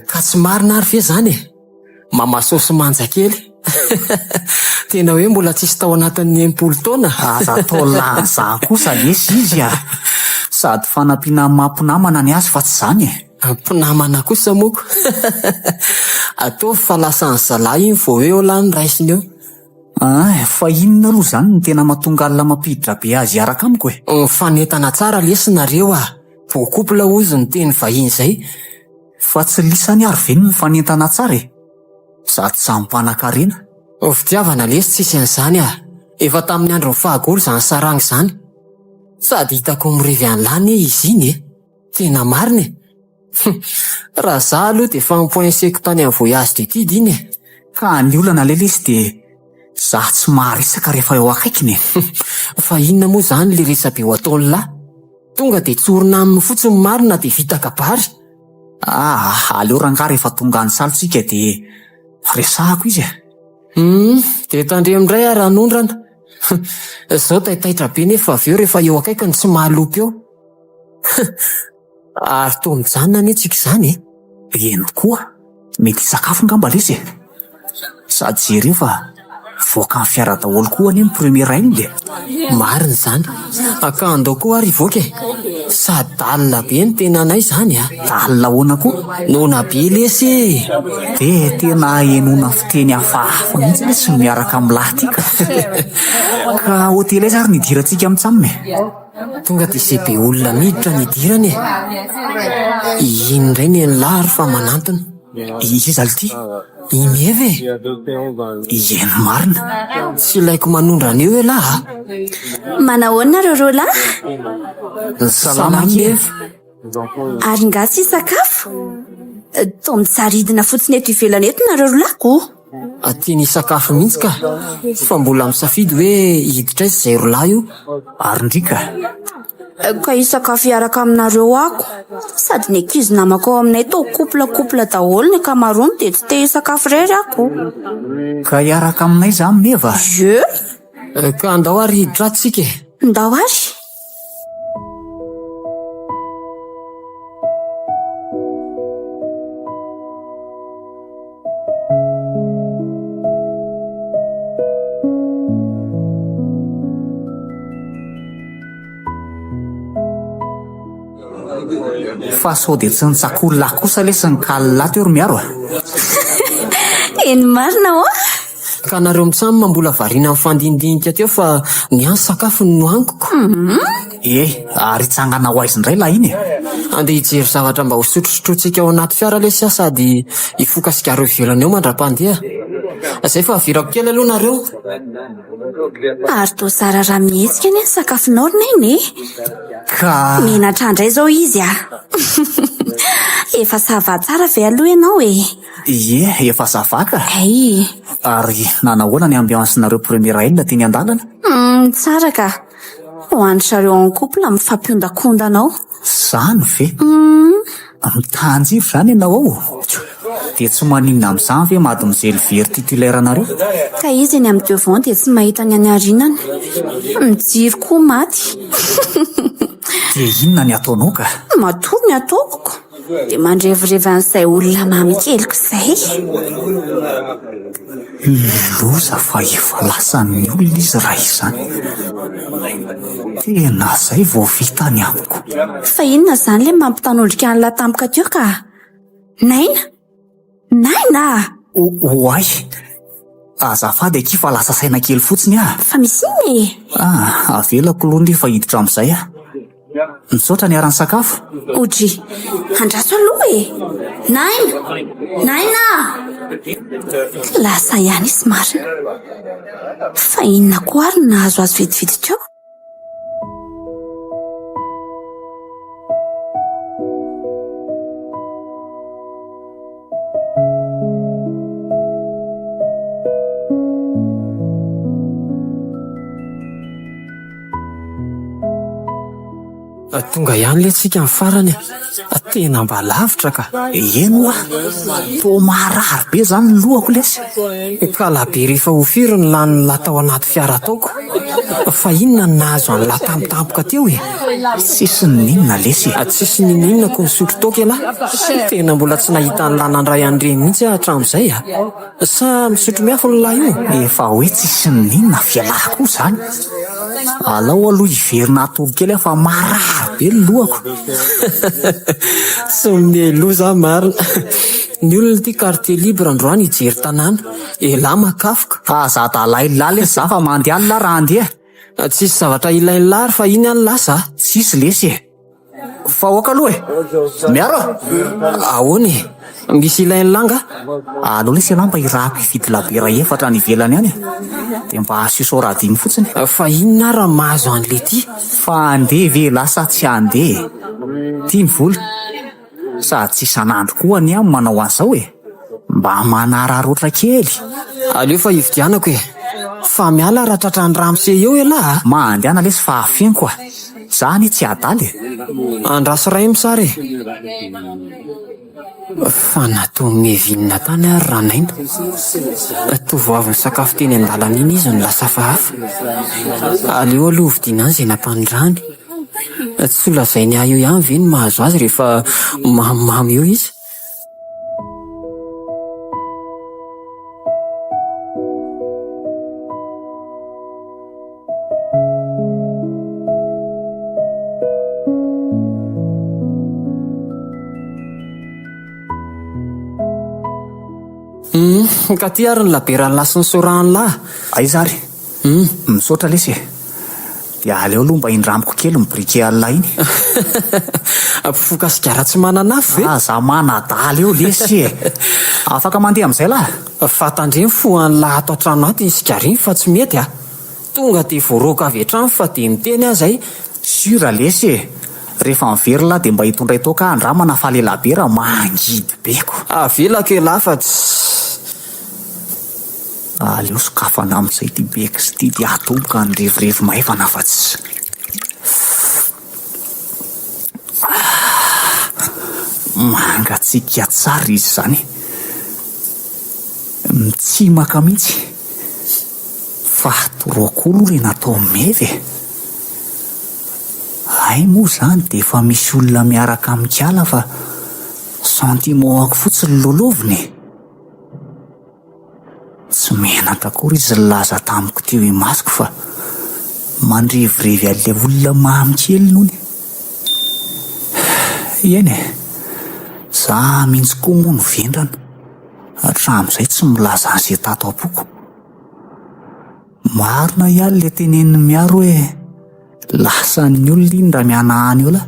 Ka tsy marina ary ve zany e? Mamasosy manja kely. Tena hoe mbola tsisy tao anatin'ny 80 taona. Aza tao lanza kosa lesy izy a. Sady fanampiana mampinamana ny azy fa tsy zany e. Mpinamana kosa moko. Atao fa lasan'ny zalahy iny vao hoe olany raisiny eo. Fa inona aloha zany ny tena mahatonga alina mampiditra be azy araka amiko e? Fanentana tsara lesinareo Bokopla ozy ny teny vahiny zay. Fa tsy lisany ary ve ny fanentana tsara e? Sady sampan-karena. Fitiavana lesy tsisy an'izany Efa tamin'ny andro ny fahagolo zany sarang zany. Sady hitako mirevy an'lany izy iny e. Tena marina e. Raha za aloha dia efa mipoinseko tany amin'ny voyage de tidy iny e. Ka ny olana le lesy dia za tsy maharisaka rehefa eo akaikiny e. Fa inona moa zany le resabe ho ataony lahy? Tonga dia tsorina amin'ny fotsiny marina dia vita kabary. Aleo rangaha rehefa tonga any salotsika dia resahako izy e. Dia tandremindray ary anondrana. Zao taitaitra be nefa avy eo rehefa eo akaikiny tsy mahalopy eo. Ary toa mijanona anie tsika izany e. Eny koa, mety sakafo ngamba lesy e. Sady jereo fa voaka amin'ny fiara daholo koa anie ny premier L dia. Marina izany. Akandao koa ary voaka e. Sady dalina be ny tena anay izany Dalina ahoana koa? Nona be lesy e. Dia tena henona fiteny hafahafa mihitsy lesy miaraka amin'ny lahy tika. Ka hotely aiza ary nidirantsika mitsamina e? Tonga dia izay be olona miditra nidirany e. Iny indray ny lahy fa manantona. Iza le ty? Imeva e. Eny marina. Tsy ilaiko manondrana eo e lahy Manahoana reo lahy? Salama kely. Ary nga tsy sakafo? Toa mijaridina fotsiny eto ivelany eto nareo rolako. Tiany sakafo mihitsy ka, fa mbola misafidy hoe hiditra izy izay rolahy io. Ary ndrika Ka hisakafo hiaraka aminareo ako. Sady ny ankizy namako ao aminay tao kopla daholo ny ankamaroany dia tsy te hisakafo irery ako. ka hiaraka aminay zany meva. Je Ka andao ary hiditra atsika. ndao ary. Fa sao dia tsy nitsakory lahy kosa le sy ny kalila teo ry miaro a. Eny marina ho. Ka nareo misamy mambola variana amin'ny fandinidinika teo fa ny any sakafo no nohankoko. Ary itsangana ho aizy indray lahy iny e. Andeha hijery zavatra mba ho sotrosotrotsika ao anaty fiara lesy sady hifoka sikaro ivelany eo mandra-pandeha. Izay fa avirako kely aloha nareo. Ary toa zara raha mihetsika ny sakafonao rineny. Ka Menatra indray zao izy a. Efa sava tsara ve aloha ianao e? efa zavaka. Ay, Ary nanahoana ny ambiansinareo premiera elina teny an-dalana? tsara ka. Ho andry sareo en couple mifampiondakondana ao. Zany ve? Mitanjiro zany ianao ao. Dia tsy maninona amin'izany ve mademoiselle very titulairanareo? Ka izy eny amin'ny devant dia tsy mahita ny any arinany. Mijiry koa maty. Dia inona ny ataonao ka? Matory ny ataoko. Dia mandrevirevy an'izay olona mamy keliko izay. Loza fa efa lasan'ny olona izy raha izany. Tena zay vao vita ny amiko. Fa inona zany le mampitanondrika an'la tampoka teo ka? Naina? Naina! Oay, azafady aky fa lasa saina kely fotsiny ah. Fa misy iny e? Avelako aloha ny fa hiditra amin'izay ah. Misaotra ny aran'ny sakafo. Odry, andraso aloha e. Naina! Naina! Lasa ihany izy marina. Fa inona koa ary no nahazo azy vidividy teo? Tonga ihany le tsika amin'ny farany. Tena mba lavitra ka. Eno ah, toa marary be zany ny lohako lesy. Ka labe rehefa ho firy ny lany latao anaty fiara ataoko. Fa inona no nahazo any latampotampoka teo e? Sisy ninona lesy. Tsisy ninona ko nisotro toka ialahy. Tena mbola tsy nahita ny lanandray andreny mihitsy hatramin'izay a. Sa misotro miafo ny lahy io? Efa hoe tsisy ninona fialahy koa zany. Alao aloha hiverina atoro kely fa marary be ny lohako. Sy miloza marina. Ny olona ity quartier libre androany hijery tanàna. Elahy makafoka. Fa zadalahy lesy za fa mandeha alina raha andeha. Tsisy zavatra ilainy lary fa iny any lasa. Tsisy lesy e. Fa oka aloha e. Miaro Ahoana e? Misy ilainy langa? alao lesy ialahy mba hirahako hividy labera efatra ny ivelany any dia mba asisoradiny fotsiny. Fa inona raha mahazo an'le ty? Fa andeha ve lasa tsy andeha. Tia ny vola. Sady tsy isan'andro koa ny amin'ny manao an'izao e. Mba manararotra kely. Aleo fa hividianako e. Fa miala raha tratran'ny ramose eo ialahy. Mandehana lesy fa afenko a. Zany tsy adaly. Andraso ray misary e. Fa natao mevinina tany ary ranaina. Tovavy ny sakafo teny an-dalana iny izy no lasa hafa. Aleo aloha vidiana izay nampanondrany. Tsy lazainy ahy eo ihany ve ny mahazo azy rehefa mamimamy eo izy. Ka ty ary ny laberan'ny lasy ny sorahan'ny lahy. Ay zary. Misaotra lesy e. Dia aleo aloha mba indramiko kely mibrike alina iny. Mpifoka sigara tsy mananafo ve? Za manadaly eo lesy e. Afaka mandeha amin'izay lahy. Fatandre fohan'ny lahy ato an-trano ato ny sigara iny fa tsy mety a. Tonga dia voaroaka avy hatrany fa dia miteny azy ay. Sura lesy e. Rehefa miverila dia mba hitondray toaka andramana fa lehilahy raha mangidy beko. Avela ke lafatsy. Aleo sokafana amin'izay ty beko sy ty dia atoboka ny revirevy maivana fa tsy. Mangatsiaka tsara izy zany. Mitsimaka mihitsy. Fa toroakolo le natao mevy. Ay moa zany dia efa misy olona miaraka amikala fa sentiment fotsiny loloviny. Tsy menaka akory izy laza tamiko teo imasoko fa mandrevirevy an'ilay olona mamikely nony. Eny za mihitsy koa moa no vendrana hatramin'izay tsy milaza an'izay tato am-poko. Marina ihany le teneniny miaro hoe lasan'ny olona iny raha mianahany eo la.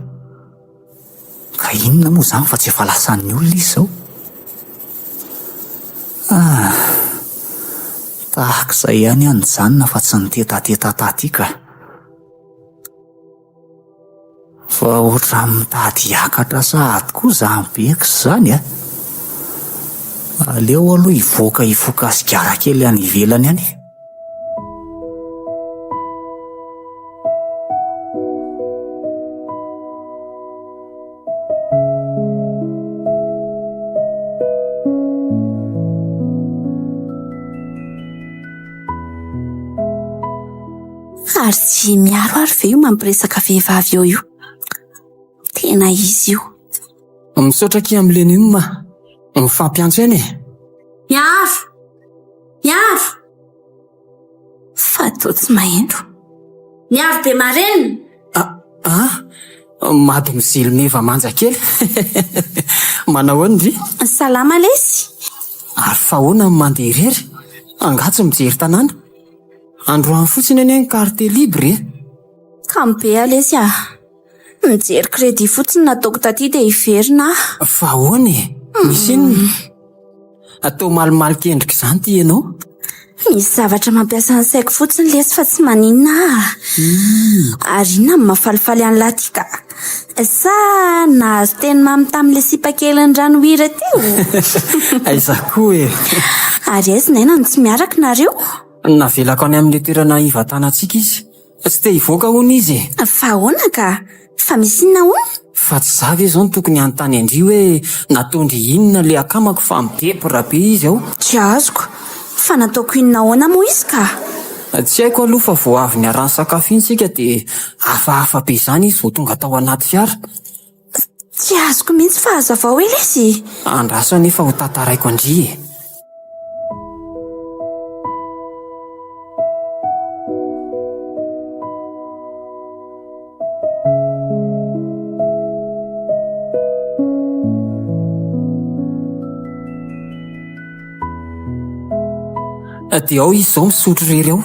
Ka inona moa zany fa tsy efa lasan'ny olona izy zao. Tahak'izay ihany any janona fa tsy nitetateta taty ka. Fa ohatra mitady hiakatra sahady koa zany beko zany a. Aleo aloha hivoaka sigara kely any ivelany any. Ary tsy miaro ary ve io mampiresaka vehivavy eo io? Tena izy io. Misaotra ki amin'ileny iny ma. Mifampiantso eny e. Miaro! Fa toa tsy mahendo. Miaro be marenina. Mady mizely meva manja kely. Manao ahoana ry? Salama lesy. Ary fa ahoana mandeha irery? Angatsy mijery tanàna. Androany fotsiny eny ny carte libre e. Kambe alesy a. Mijery crédit fotsiny nataoko taty dia hiverina. Fa ahoana e? Misy inona? Atao malimaly kendrika izany ty ianao? Misy zavatra mampiasa ny saiko fotsiny lesy fa tsy maninona. Ary inona ny mahafalifaly an'ilay ty ka? Sa nahazo teny mamy tamin'ilay sipa keliny ranohira teo? Aiza koa e. Ary aiza naina no tsy miaraka nareo? Navelako any amin'ny toerana hivatanantsika izy. Tsy te hivoaka hono izy. Fa ahoana ka? Fa misy inona hono? Fa tsy zavy izao tokony anontany andry hoe natondry inona le akamako fa mibebora be izy ao. Tsy azoko. Fa nataoko inona ahoana moa izy ka? Tsy haiko aloha fa vao avy niarany sakafo iny tsika dia hafahafa be izany izy vao tonga tao anaty fiara. Tsy azoko mihitsy fa hazavao hoe lesy. Andraso anefa ho tantaraiko andry e. Dia ao izy izao misotro rery ao.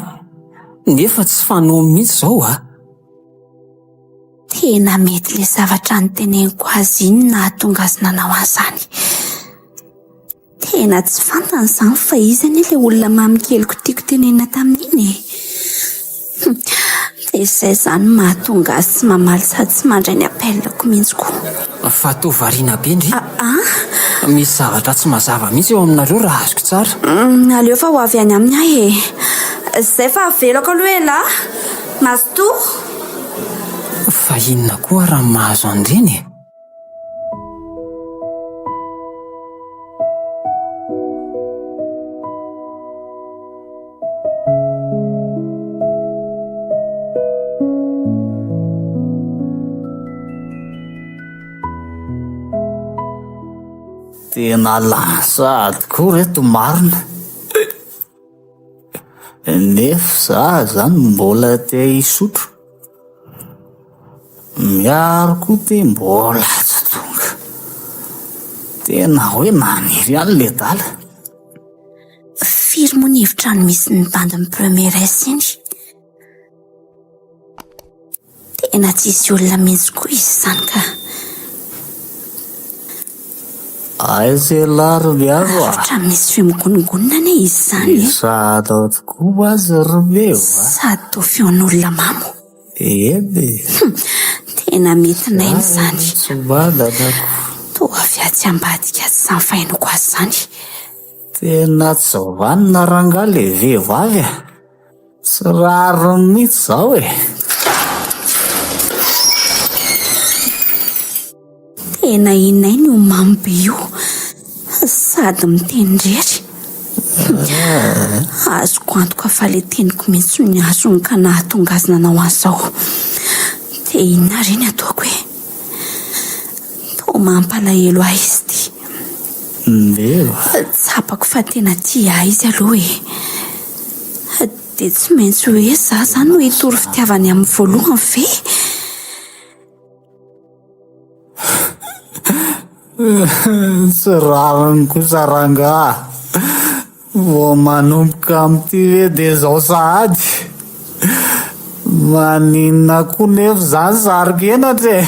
Nefa tsy fanomy mihitsy izao a. Tena mety le zavatra niteneniko azy iny nahatonga azy nanao an'izany. Tena tsy fantany izany fa izy anie ilay olona mamikeliko tiako tenenina tamin'iny e. Dia izay izany mahatonga azy tsy mamaly sady tsy mandray ny apelako mihitsy koa. Fa toa variana be ndry. Misy zavatra tsy mazava mihitsy eo aminareo raha azoko tsara. Aleo fa ho avy any amin'ny ahy e. Izay fa avelako aloha e lahy. Mazotoa. Fa inona koa raha mahazo andreny e? Tena lasady koa reto marina. Nefa za zany mbola te hisotro. Miaro koa te mbola tsy tonga. Tena hoe maniry ihany le dala. Firy moa ny hevitrano misy ny bandin'ny premieresse iny? Tena tsisy olona mihitsy koa izy izany ka. Aiza lary miaro a? Hatramin'isy fimogonongonina ane izy izany. Sady ao tokoa azy rymeo a? Sady toa feon'olona mamo. Ebe. Tena mety nainy izany. Tsy badadako. Toa avy atsy ambadika tsy samfainoko azy izany. Tena tsy vanina ranga le vehivavy a. Tsy rariny mihitsy zao e. Tena inay no mamy be io, sady mitendrery. Azoko antoka fa le teniko mihitsy ny azony ka nahatonga azy nanao an'izao. Dia inona reny ataoko e? Toa mampalahelo ahy izy ty. Tsapako fa tena tia ahy izy aloha e. Dia tsy maintsy hoe za zany no hitory fitiavany amin'ny voalohany ve? Tsy rariny kosa ranga. Vao manomboka amin'ity hoe dia zao sahady. Maninona koa nefa zany sarikenatra e.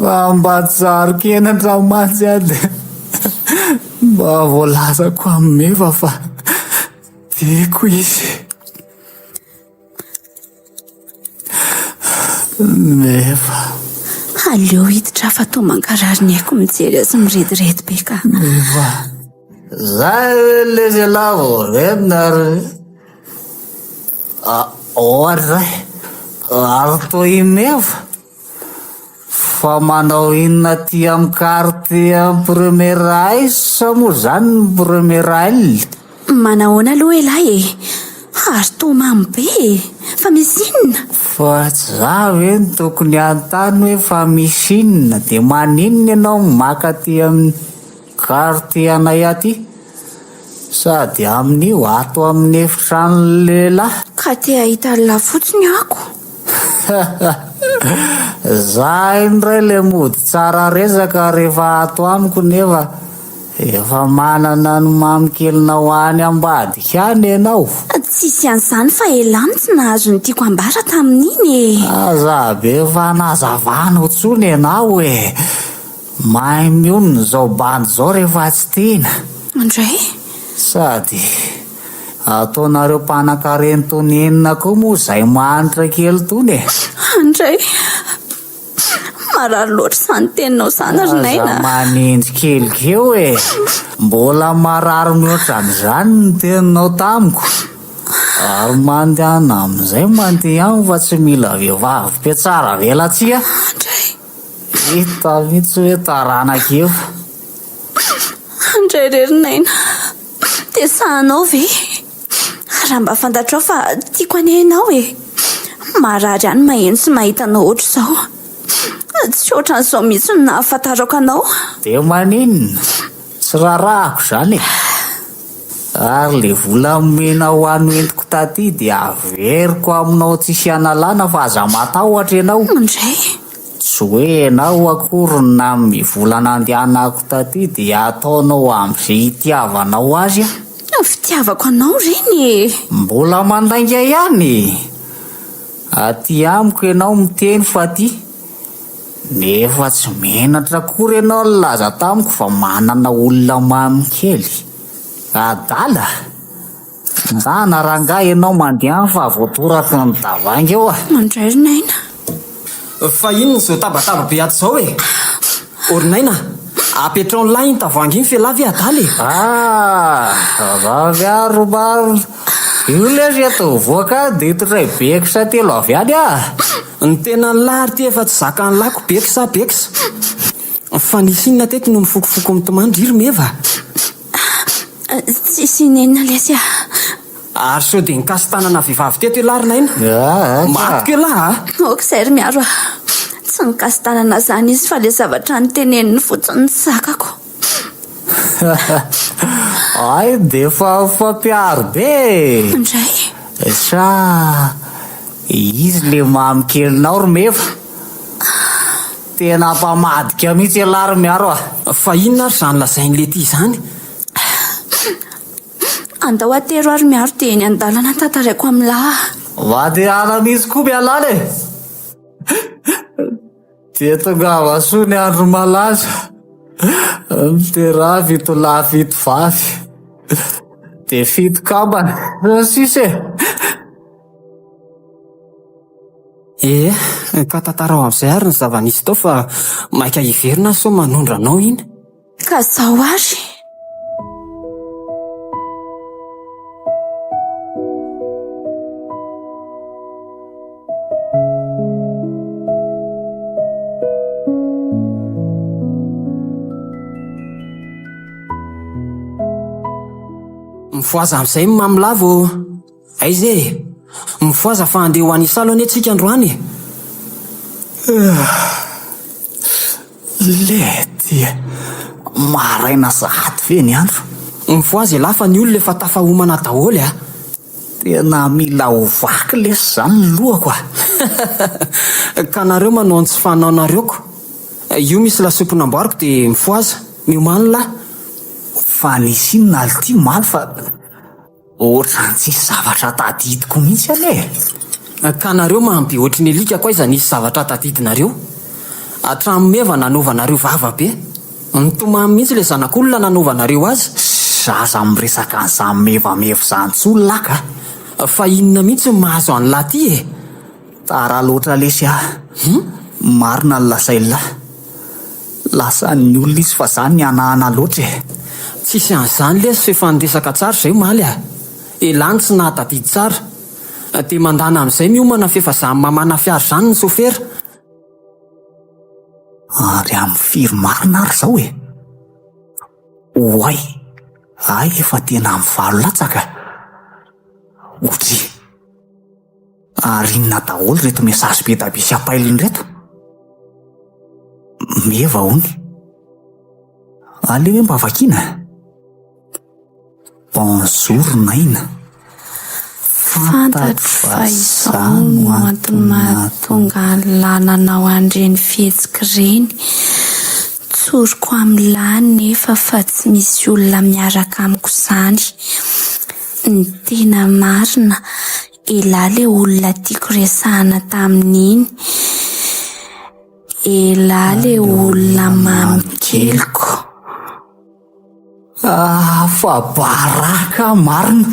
Raha mba tsy sarikenatra mantsy ady. Mba voalazako amin'ny mefa fa tiako izy. Mefa. Aleo hiditra fa toa mankarary ny haiko mijery azy mirediredy be ka. Mefa. Zay le zelahy vao redina ary. Ohatra zay. Ary toa imefa. Fa manao inona ty amin'ny carte amin'ny premiera sa moa zany ny premiera il? Manahoana aloha elahy e? Ary toa mamy be e. Fa misy inona? Fa tsy za hoe ny tokony antany hoe fa misy inona dia maninona ianao maka ty amin'ny carte anay aty? Sady amin'io ato amin'ny efitrano lehilahy. Ka te ahita lehilahy fotsiny ako. Za indray le mody tsara resaka rehefa ato amiko nefa efa manana ny mamikelinao any ambadika any ianao. Tsisy an'izany fa elahy tsy nahazo ny tiako ambara tamin'iny e. Aza be fa nazavana otsony ianao e. Mahay mionona zao bandy zao rehefa tsy tiana. Andray? Sady ataonareo mpanan-kareny tony enina koa moa izay mahantra kely tony e. Andray, marary loatra izany teninao izany ry naina. Aza manenjy kelikeo e. Mbola marary mihoatra amin'izany ny teninao tamiko. Ary mandehana amin'izay mandeha ihany fa tsy mila vehivavy be tsara velantsika. Andray. Hita mihitsy hoe taranak'eo. Andray rery naina. Dia sahanao ve? Raha mba fantatrao fa tiako anenao e. Marary ihany maheno sy mahita anao ohatr' izao. Tsy ohatran'izao mihitsy no nahafantarako anao. Dia maninona? Tsy rarahako izany e. Ary le vola mena ho ano entiko taty dia averiko aminao tsisy analana fa aza matahotra ianao. Andray. Tsy hoe ianao akory na mivola nandehanako taty dia ataonao amin'izay hitiavanao azy a. Fitiavako anao reny e. Mbola mandainga ihany. Aty amiko ianao miteny fa ty. Nefa tsy menatra akory ianao laza tamiko fa manana olona mamy kely. Adala. Zana rangahy ianao mandeha fa voatoraka ny davangy eo a. Andray ry naina. Fa inona zao tabataba be ato zao e? Orinaina, apetrao ny lahy ny tavoangy iny felavy adaly e. Vavy aromaro. Io lesy eto voaka dia hitray bekisa telo avy any a. Ny tena ny lahy ty efa tsy zaka ny lako bekisa bekisa. Fa nisy inona teto no mifokofoko mitomandry iry meva? Tsisy nenina lesy a. Ary sao dia nikastanana vehivavy teto ilahy Rinaina. Matiko ilahy Okizay ry miaro a. Tsy nikastanana izany izy fa le zavatra niteneniny fotsiny ny zakako. Ay dia fa fampiaro be. Andray. Sa izy le mamy kelinao ry mefa. Tena mpamadika mihitsy ilahy ry miaro a. Fa inona ary izany lazainy le ty izany? Andao atero ary miaro dia eny an-dalana tantaraiko amin'ny lahy. Vadehana misy koa mialala e. Dia tonga vasoa ny andro malaza. Miteraha vito lahy vito vavy. Dia fito kambana. Sisa e. Ka tantarao amin'izay ary ny zava-nisy tao fa maika hiverina so manondranao iny. Ka zao ary. Mifoaza amin'izay mamilavo. Aize, mifoaza fa andeha ho any salo anie antsika androany. Lety maraina sahady ve ny andro. Mifoaza lafa ny olona efa tafahomana daholo a. Tena mila ho vaky lesy zany ny lohako a. Ka nareo manao ny tsy fanao nareoko. Io misy lasopy namboariko dia mifoaza miomany lahy. Fa nisy inona ty maly fa ohatrany tsisy zavatra tadidiko mihitsy anie. Ka nareo mahambe ohatry ny alika koa iza nisy zavatra tadidinareo. Hatramomeva nanaovanareo vavabe. Nitomany mihitsy ilay zanak'olona nanaovanareo azy. Zaza miresaka an'izany mevameva izany tsolona ka. Fa inona mihitsy mahazo any lahy ty e? Tara loatra lesy marina ny lazailay. Lasa ny olona izy fa zany ny anahana loatra e. Tsisy an'izany lesy efa niresaka tsara izay maly a. Elany tsy nahatadidy tsara. Dia mandana amin'izay miomana fefa zany mamana fiara zany ny sofera. Ary amin'ny firy marina ary zao e. Oay, ay efa tena amin'ny valo latsaka. Otry, ary inona daholo reto mesazy be da be sy apailiny reto. Meva hony. Aleo hoe mba vakina. Bonjour naina. Fantatro fa izao no antony mahatonga lananao andreny fihetsika ireny. Tsoriko amin'ny lahy nefa fa tsy misy olona miaraka amiko izany. Ny tena marina, ilay olona tiako resahana tamin'iny. Ilay olona mamikeliko. Fa baraka marina.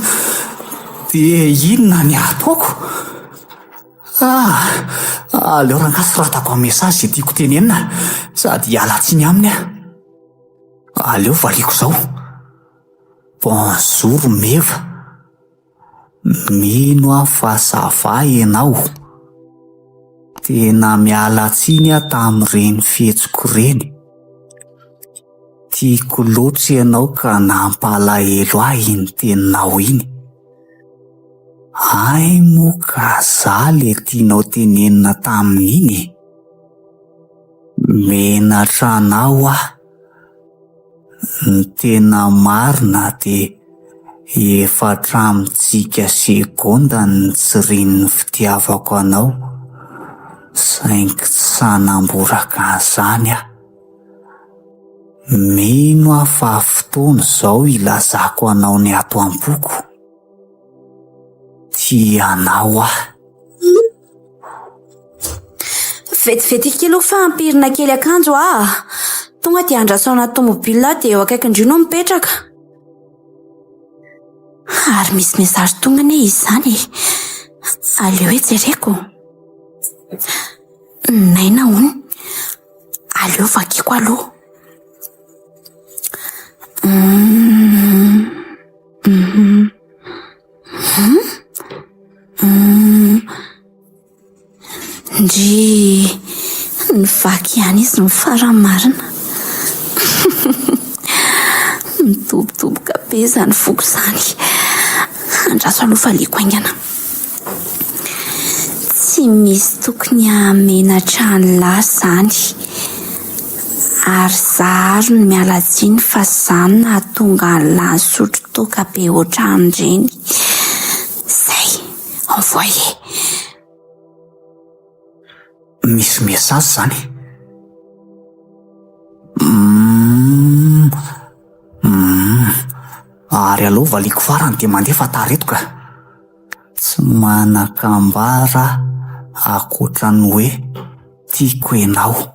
Dia inona ny ataoko? Aleo rankasiratako amin'ny mesazy izay tiako tenenina sady hiala tsiny aminy a. Aleo valiko izao. Bonjour meva. Mino aho fa zava ianao. Tena miala tsiny aho tamin'ireny fihetsiko ireny. Tiako loatra ianao ka nampalahelo ahy iny teninao iny. Ay moa ka za le tianao tenenina tamin'iny. Menatra anao aho. Ny tena marina dia efatra amintsika sekonda ny tsirian'ny fitiavako anao. Saingy tsy sanamboraka an'izany aho. Mino aho fa fotoana izao ilazako anao ny ato am-poko. Tianao aho. Vetivety kely fa ampirina kely akanjo tonga dia andrasao anaty tomobila dia eo akaikindreo no mipetraka. Ary misy mesazy tonga anie izy izany. Aleo hoe jereko. Naina hony. Aleo vakiko aloha. Ndry ny vaky ihany izy ny faramarina. Mitobotoboka be izany foko izany. Andraso aloha fa liako aingana. Tsy misy tokony hamenatra ny lahy izany. Ary zaharo ny miala tsiny fa izany nahatonga ny lahy sotro toka be ohatran'ireny. Zay, envoyé. Misy mesazy zany. Ary aloha valiko farany dia mandefa taretoka. Tsy manakambara akoatra ny hoe tiako ianao.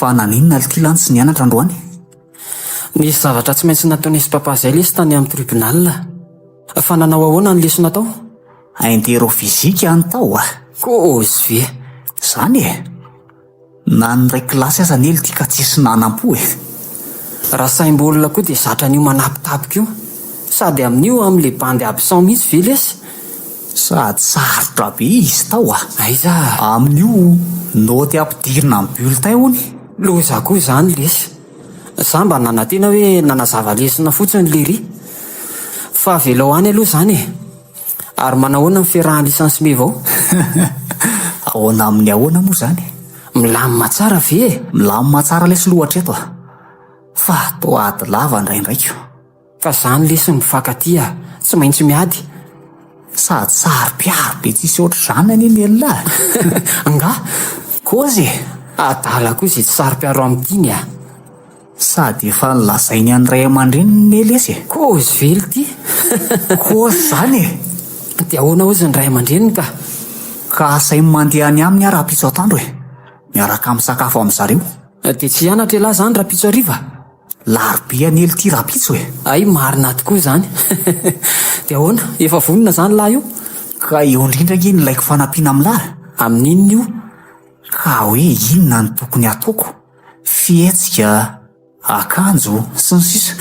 Fa naninona ty lantsy nianatra androany? Nisy zavatra tsy maintsy nataon'isy papa izay lesy tany amin'ny tribunal. Fa nanao ahoana ny leso natao? Intero fizika any tao Kozy ve? Zany nanoray kilasy aza nely ty ka tsisy nanam-po Raha saimbolona koa dia zatra an'io manapitapika io. Sady amin'io amin'le bandy absent mihitsy ve lesy? Sady sarotra be izy tao Aiza? Amin'io noty ampidirina amin'ny bulletin hony. Loza koa izany lesy. Za mba nanantena hoe nanazava lesona fotsiny lery. Fa avela ho any aloha izany Ary manao ahoana ny fiarahan'ny lisansy mevao? Ahoana amin'ny ahoana moa zany? Milamina tsara ve? Milamina tsara lesy lohatra eto fa toa ady lava ndraindraiky. Ka zany lesy mifankaty tsy maintsy miady. Sady saro-piaro be tsisy ohatr' izany aniny elona Nga? Kozy Adala koa izay tsy saro-piaro amin'itiny sady efa nilazainy an'ny ray aman-dreniny lesy Kozy vely ty. Kozy zany Dia ahoana ozy ny ray aman-dreniny ka asainy mandeha any aminy raha-pitso atandro miaraka amin'ny sakafo amin'zareo. Dia tsy hianatra lahy zany raha-pitso hariva? Larobe anely ty raha-pitso Ay marina tokoa zany. Dia ahoana? Efa vonona zany lahy io? Ka eo indrindra iny ilaiko fanampiana amin'lahy. Amin'inona io? Ka hoe inona ny tokony ataoko? Fihetsika, akanjo sy ny sisa.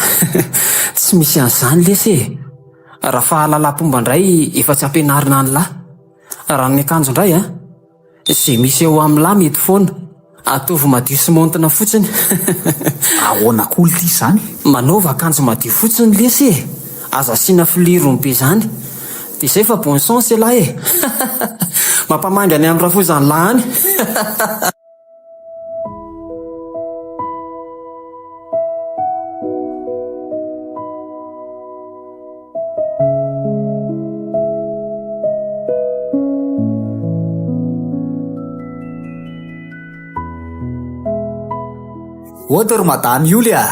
Tsy misy an'izany lesy Raha fahalalam-pomba indray efa tsy ampianarina ny lahy. Raha ny akanjo indray izay misy eo amin'ny lahy mety foana. Ataovy madio sy montina fotsiny. Ahoana koa ty zany? Manaova akanjo madio fotsiny lesy aza asiana filirony be zany. Dia izay fa bon sens lahy Mampamandry any amin'ny rafozany lahy any. Ohatry madame Yulia.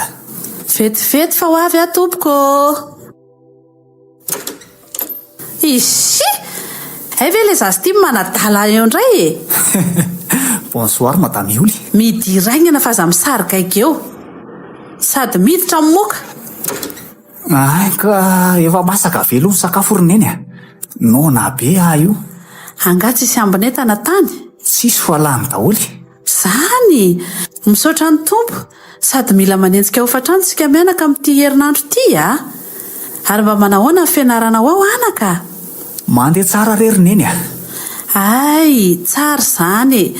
Vetivety fa ho avy tompoko. Isy ay ve le zazy ty manadala eo indray Bonsoir madame Yulia. Midiraingana fa za misarikaika eo sady miditra amin'ny moka. Ka efa masaka velo ny sakafo roneny nona be io. Anga tsisy ambinetana tany. Tsisy falany daholy. Zany misaotra ny tompo sady mila manenjika ho fatrano tsika mianaka amin'ity herinandro ity ary mba manahoana ny fianarana ao anaka? Mandeha tsara rerineny Ay tsara zany.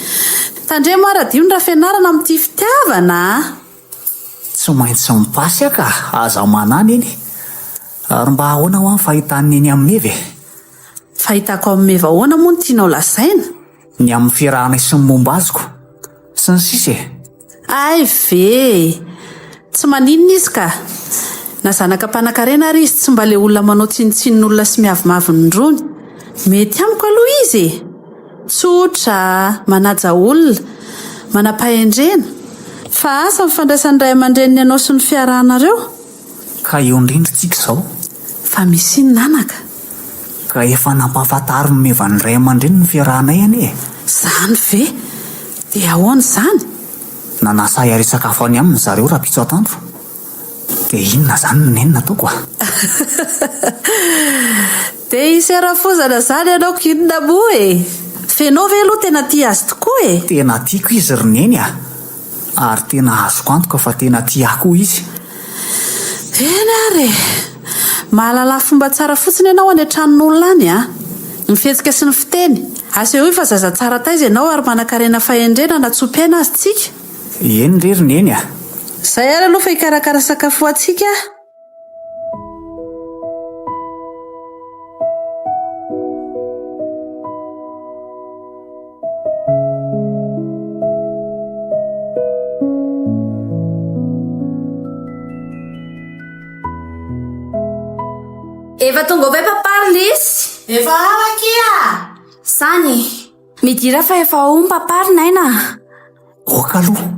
Tandremo ara-dio raha fianarana amin'ity fitiavana. Tsy maintsy mipasy ka aza manany eny. Ary mba ahoana ho amin'ny fahitany eny amin'ny meva Fahitako amin'ny meva ahoana moa ny tianao lazaina? Ny amin'ny fiarahana sy ny momba azoko sy ny sisa Ay ve tsy maninona izy ka na zanaka mpanan-karena ary izy tsy mba le olona manao tsinotsinon'olona sy miavimavy ny drony. Mety amiko aloha izy tsotra, manaja olona, manam-pahendrena. Fa asa mifandraisan'ny ray aman-dreniny ianao sy ny fiarahanareo? ka eo indrindra tsika izao Fa misy ny nanaka. ka efa nampafantary ny mevan'ny ray aman-dreny ny fiarahanay anie. Zany ve? Dia ahoana izany? Nanasay ary sakafo any aminy zareo raha-pitso atandro. Dia inona zany ny nenina ataoko Dia isy ara-fozana zany ianao kinona moa Fenao ve aloha tena tia azy tokoa Tena tiako izy roneny ary tena azoko antoka fa tena tiako izy. Eny ary mahalala fomba tsara fotsiny ianao any an-tranon'olona any ny fihetsika sy ny fiteny. Asa hoe fa zaza tsara taiza ianao ary manan-karena fahendrena natsopiana azy tsika. Eny re roneny Zay ary aloha fa hikarakara sakafo atsika. Efa tonga vai papary lesy? Efa avakia. Zany midira fa efa ao ny papary naina. Oka aloha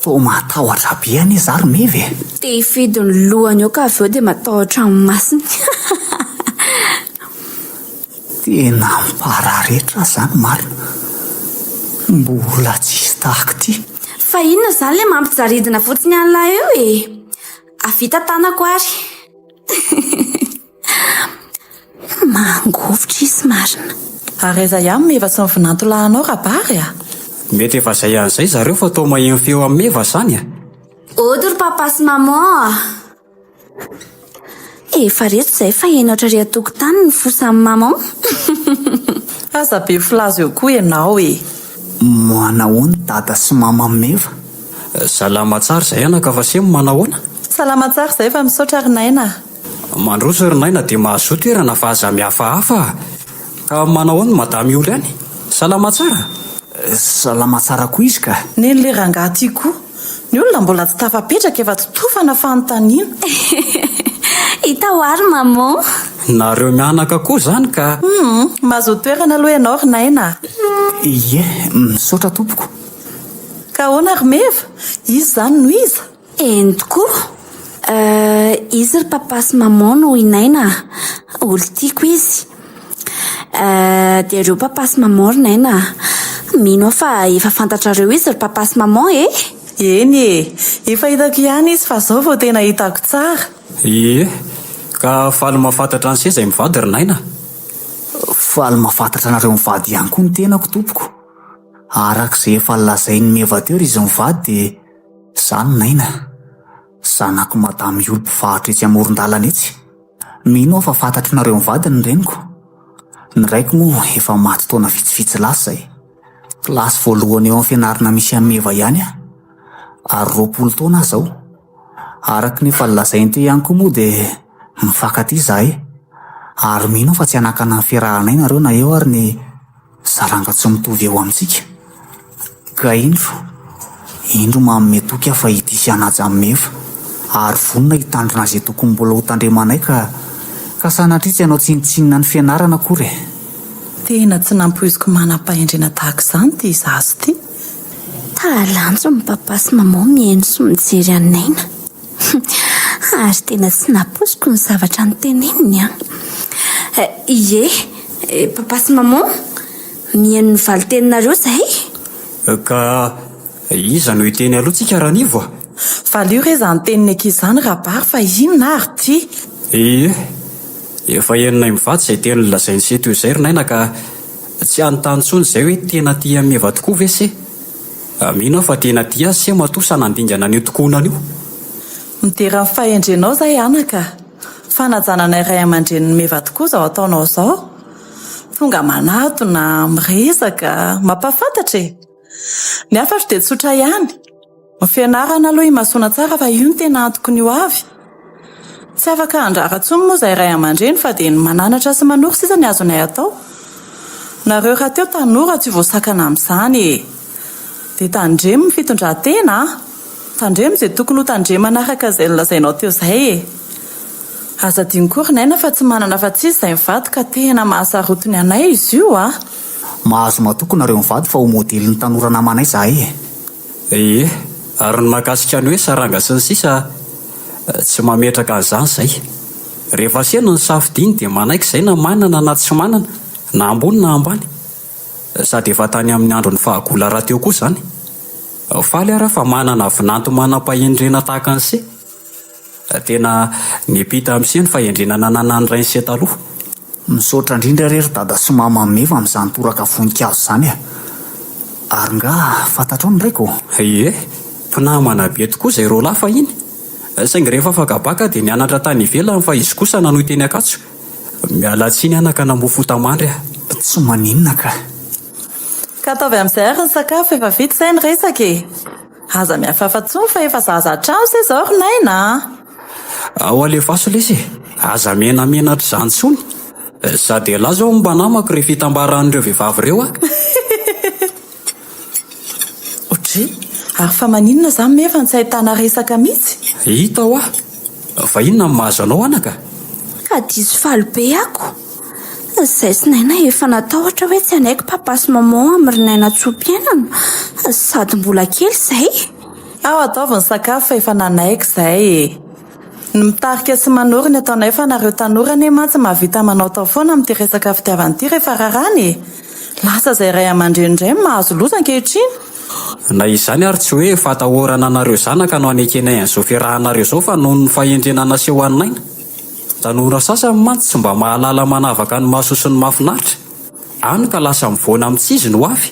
to matahotra be any zary mevy Dia ifidy ny lohany eo ka avy eo dia matahotra amin'ny masiny. tena mipararetra zany marina. Mbola tsisy tahako ty. Fa inona izany ilay mampijaridina fotsiny an'ilay eo e? Avita tanako ary. Mangovitra izy marina. Ary aiza ihany meva sy mivinanto lahanao rabary a? Mety efa izay an'izay zareo fa tao maheno feo amin'ny meva zany a. Odur papa sy maman. Efa reto izay fa enatra ry an-tokotany ny fosan'ny maman. Aza be filazo eo koa ianao e. Manahoana dada sy mama meva? Salama tsara izay anaka fa semo manahoana? Salama tsara izay fa misaotra ry naina. Mandroso ry naina dia mahazo toerana fa aza mihafahafa. Ka manahoana madamy olo ihany? Salama tsara? Salama tsara koa izy ka. Neny le rangahy ty koa. Ny olona mbola tsy tafapetraka efa totofana fanontaniana. Hita ho ary maman. Nareo mianaka koa zany ka. Mahazo toerana aloha ianao ry naina. Ie, misaotra tompoko. Ka ahoana ry meva? Izy zany no iza? Eny tokoa. Izy ry papa sy maman no inaina. Olo tiako izy. Dia ireo papa sy maman ry naina. Mino fa efa fantatrareo izy ry papa sy maman e? Eny e, efa hitako ihany izy fa zao vao tena hitako tsara. Ie, ka faly mahafantatra an'izay izay mivady ry naina. Faly mahafantatra anareo mivady ihany koa ny tenako tompoko. Arak'izay efa lazain'ny meva teo ry izy mivady dia izany naina. Zanako madamy olo mpivarotra etsy amoron-dalana etsy. Mino aho fa fantatranareo mivady ny reniko. Ny raiko moa efa maty taona vitsivitsy lasa izay. Kilasy voalohany eo amin'ny fianarana misy amin'ny meva ihany a. Ary 20 taona zao. Araka ny efa lazainy teo ihany koa moa dia mifankatia izahay. Ary mino fa tsy hanakana ny fiarahanay nareo na eo ary ny saranga tsy mitovy eo amintsika. Ka indro manome toky aho fa hitisy anaja amin'ny meva. Ary vonona hitandrina izay tokony mbola ho tandremanay ka sanatria tsy hanao tsinitsinina ny fianarana akory. Tena tsy nampoiziko manam-pahendrena tahaka izany ty izazo ty. Talanjo ny papa sy maman mihaino sy mijery anaina. Ary tena tsy nampoiziko ny zavatra noteneniny a. Ie, papa sy maman mihaino ny valiteninareo izay. Ka iza no hiteny aloha tsika raha nivo a? Valio re izany teniny ankizy izany rabary fa inona ary ty? Ie, efa enina mivady izay teny lazainy se teo izay ry naina ka tsy anontany intsony izay hoe tena tia meva tokoa ve se? Mino aho fa tena tia azy se matoa sanandingana an'io tokonana io. Midera ny fahendrenao izay anaka. Fanajanana iray aman-dreniny meva tokoa izao ataonao izao. Tonga manatona, miresaka, mampafantatra e. Ny hafatra dia tsotra ihany. Ny fianarana aloha imasoana tsara fa io ny tena antoko ny ho avy. Tsy afaka andraratsony moa izay iray aman-dreny fa dia ny mananatra sy manoro sisa ny azonay atao. Nareo raha teo tanora tsy voasakana amin'izany e. Dia tandremo ny fitondran-tena. Tandremo izay tokony ho tandremana araka izay lazainao teo izay e. Aza diny koa ry naina fa tsy manana afa-tsy izy izay mivady ka tena mahasarotiny anay izy io a. Mahazo matoko nareo mivady fa ho modelin'ny tanora namanay izahay e. Ie, ary ny mahakasika ny hoe saranga sy ny sisa tsy mametraka an'izany izay. Rehefa sena ny safidiany dia manaiky izay na manana na tsy manana, na ambony na ambany. Sady efa tany amin'ny andro ny fahagola raha teo koa izany. Faly ara fa manana vinanto manam-pahendrena tahaka an'se. Tena nipita amin'se ny fahendrena nananany ray se taloha. Misaotra indrindra rery dada sy mama meva amin'izany toraka voninkazo izany a. Ary nga fantatrao ny raiko. Ie, mpinamana be tokoa izay roa lafa iny. Saingy rehefa afaka baka dia nianatra tany ivelany fa izy kosa nanohy teny Ankatso. Miala tsiny anaka namofo tamandry a. Tsy maninona ka. Ka ataovy amin'izay ary ny sakafo efa vita izay ny resaka e. Aza mihafafa-tsony fa efa zaza trano se izao ry naina. Ao alefaso lesy, aza menamenatra izany tsony. Sady ela zao mba namako rehefa hitambaran'ireo vehivavy ireo a. Otry, ary fa maninona izany meva ny tsy ahitana resaka mihitsy? Hita ho fa inona ny mahazo anao anaka? Ka diso faly be ako. Izay sy naina efa natao ohatra hoe tsy anaiko papa sy maman amin'ny naina tsom-piainana. Sady mbola kely izay. Ao ataovy ny sakafo fa efa nanaiko izay e. Ny mitarika sy manoro ny ataonay fa nareo tanora ne mantsy mahavita manao tao foana amin'ity resaka fitiavana ity rehefa rarany e. Lasa izay iray aman-dreny indray mahazo loza ankehitriny. Na izany ary tsy hoe fatahorana anareo zanaka no anekenay an'izao fiarahanareo zao fa noho ny fahendrena naseho aninaina. Tanora sasany mantsy tsy mba mahalala manavaka ny mahasoa sy ny mahafinaritra, any ka lasa mivoana amintsizy no avy.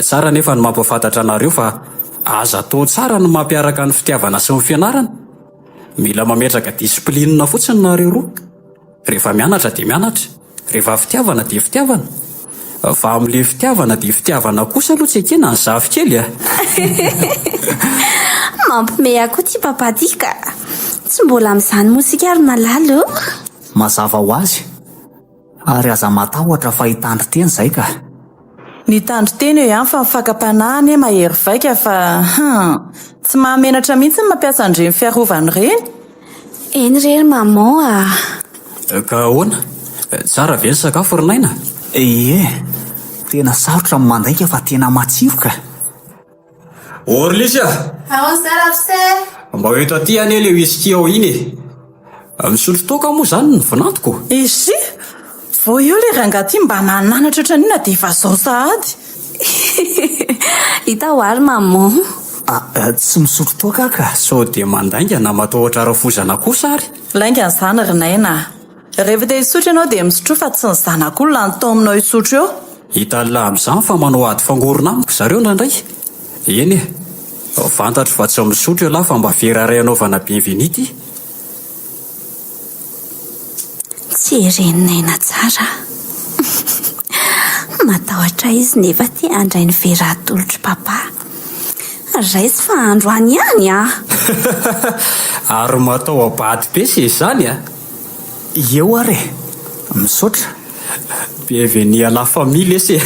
Tsara nefa ny mampafantatra anareo fa aza atao tsara ny mampiaraka ny fitiavana sy ny fianarana. Mila mametraka disiplinina fotsiny nareo roa. Rehefa mianatra dia mianatra, rehefa fitiavana dia fitiavana. Fa amin'ilay fitiavana dia fitiavana kosa aloha tsy ekena ny zafikely a. Mampime akoho ty papa ty ka tsy mbola amin'izany mosika ary nalalo. Mazava ho azy ary aza matahotra fa hitandry teny izay ka. Ny tandry teny eo ihany fa mifakapanahany mahery vaika fa tsy mahamenatra mihitsy ny mampiasa an'ireny fiarovana ireny. Eny rery maman a. Ka ahoana? Tsara ve ny sakafo Rinaina? Ie, tena sarotra ny mandaika fa tena matsiro ka. Orlisa! Mba eto aty ane le whisky ao iny. Misotro toaka moa zany ny vinantoko. Izy vao eo le rangahy mba mananatra otra n'ina dia efa zao sahady. Hita ho ary maman. Tsy misotro toaka ka. Sao dia mandainga na matahotra rafozana kosa ary. Lainga ny zany Rinaina. Rehefa te hisotro ianao dia misotro fa tsy ny zanak'olona ny tao aminao hisotro eo. Hita lahy amin'izany fa manao ady fangorona amiko zareo nandray. Eny e, fantatro fa tsy misotro io lahy fa mba vera ray anaovana bienvenity. Tsy hereninaina tsara. Matahotra izy nefa ty andray ny vera atolotro papa. Raisy fa andro any ihany a. Ary matao abady be sy izany a. Eo ary misaotra. Bienvenue à la famille se.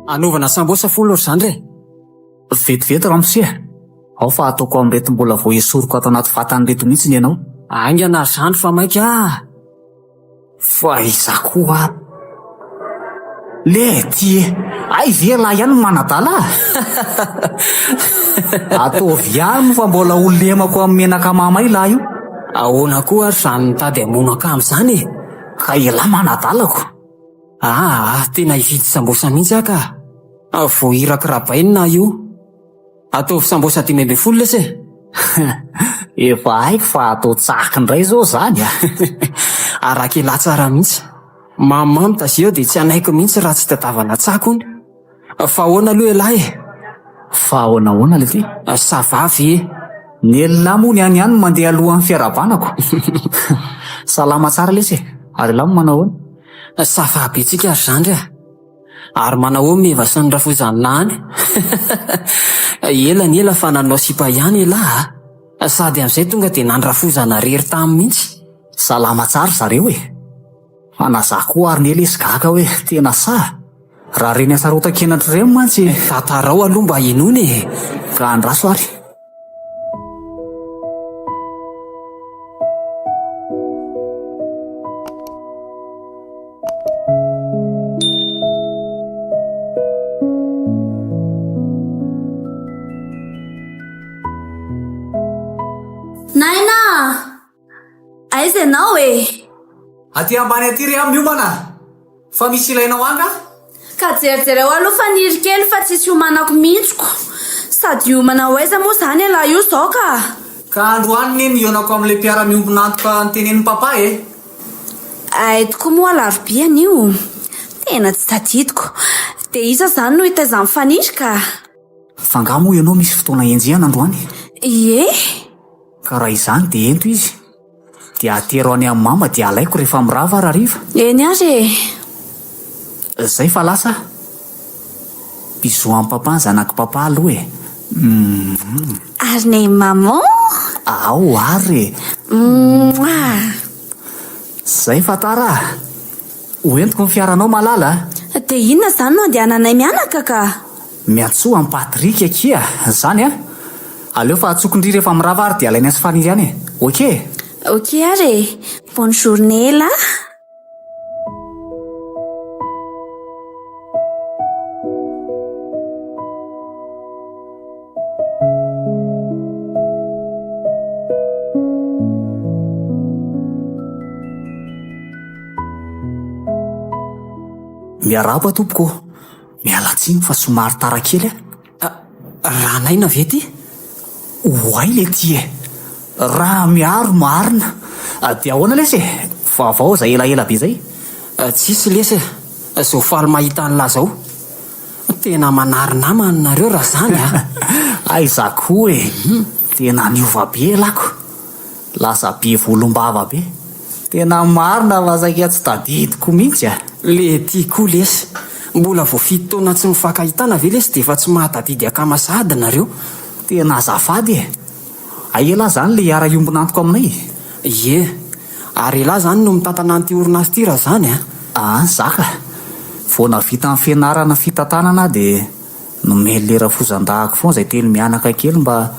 Anaovana sambosa folo ory zany re. Vetivety ramose. Ao fa ataoko amin'irety mbola vao esoriko ato anaty vatan'ireto mihitsy ianao. Aingana zany fa maika. Fa iza koa le ty ay vela ihany manadala. Ataovy ihany fa mbola olemako amin'ny menaka mamay lahy io. Ahoana koa ary zany nitady hamonaka amin'izany. Ka ela manadalako. Tena hividy sambosa mihitsy aka. Vao iraka rabaina io. Ataovy sambosa 500 lese. Efa haiko fa atao tsaky indray zao zany a. Arak'ila tsara mihitsy. Mamamy tazio dia tsy anaiko mihitsy raha tsy tadavana tsakony. Fa ahoana aloha elahy? Fa ahoana le ty? Savavy. Ny elahy moa ny any ihany mandeha alohan'ny fiarabanako. Salama tsara lese. Ary elahy manao ahoana? Savavy tsika ary zany a. Ary manao meva sy ny rafozanina any. Ela ny ela fa nanao sipa ihany elahy. Sady amin'izay tonga dia nandrafozana rery tamy mihitsy. Salama tsara zareo e. Anazah koa ary ny elesy gaka hoe tena sa. Raha reny asarota-kenatra ireny mantsy. Tatarao aloha mba inony e. Ka andraso ary. Naina! Aiza ianao e? Aty ambany aty ry amin'ny homana. Fa misy ilainao anga? Ka jerijereo aloha fa niry kely fa tsisy homanako mihitsiko. Sady homana ho aiza moa zany elahy io zao ka. Ka androany ny mionako amin'ilay mpiara-miombonantoka nytenen'ny papa e. Tokoa moa alarobia anio. Tena tsy tadidiko. Dia iza zany no hitaizany fanitry ka? Fanga moa ianao misy fotoana enjehana androany. Ie? Ka raha izany dia ento izy. Dia atero any amin'ny mama dia alaiko rehefa mirava ary hariva. Eny ary e. Zay fa lasa. Biso amin'ny papa ny zanak'i papa aloha e. Ary ny maman? Ao ary. Zay fa tara. Hoentiko ny fiaranao malala. Dia inona zany no andehananay mianaka ka? Miantsoa amin'ny Patrika kia. Zany a. Aleo fa atsokondry rehefa mirava ary dia alainy asy faniry any e. Okey? Okey ary e. Bonne journée là. Miaraba tompoko, mialatsiny fa somary tara kely Raha naina ve ty? Hoay le ty raha miaro marina. Dia ahoana lesy vaovao zay elaela be zay? Tsisy lesy zao faly mahita an'la zao. Tena manarinama nareo raha zany Aizako tena niova be lako, lasa be volom-bava be. Tena marina fa saika tsy tadidiko mihitsy Le ty koa lesy, mbola vao 7 taona tsy mifankahitana ve lesy dia efa tsy mahatadidy akamasahady nareo? Tena azafady aela zany le ara-iombona antoko aminay. Ie, ary lahy zany no mitantana an'ity orinasa ity raha zany Zaka vao navita amin'ny fianarana fitantanana dia nomely lera fozan-dahako foana zay telo mianaka kely mba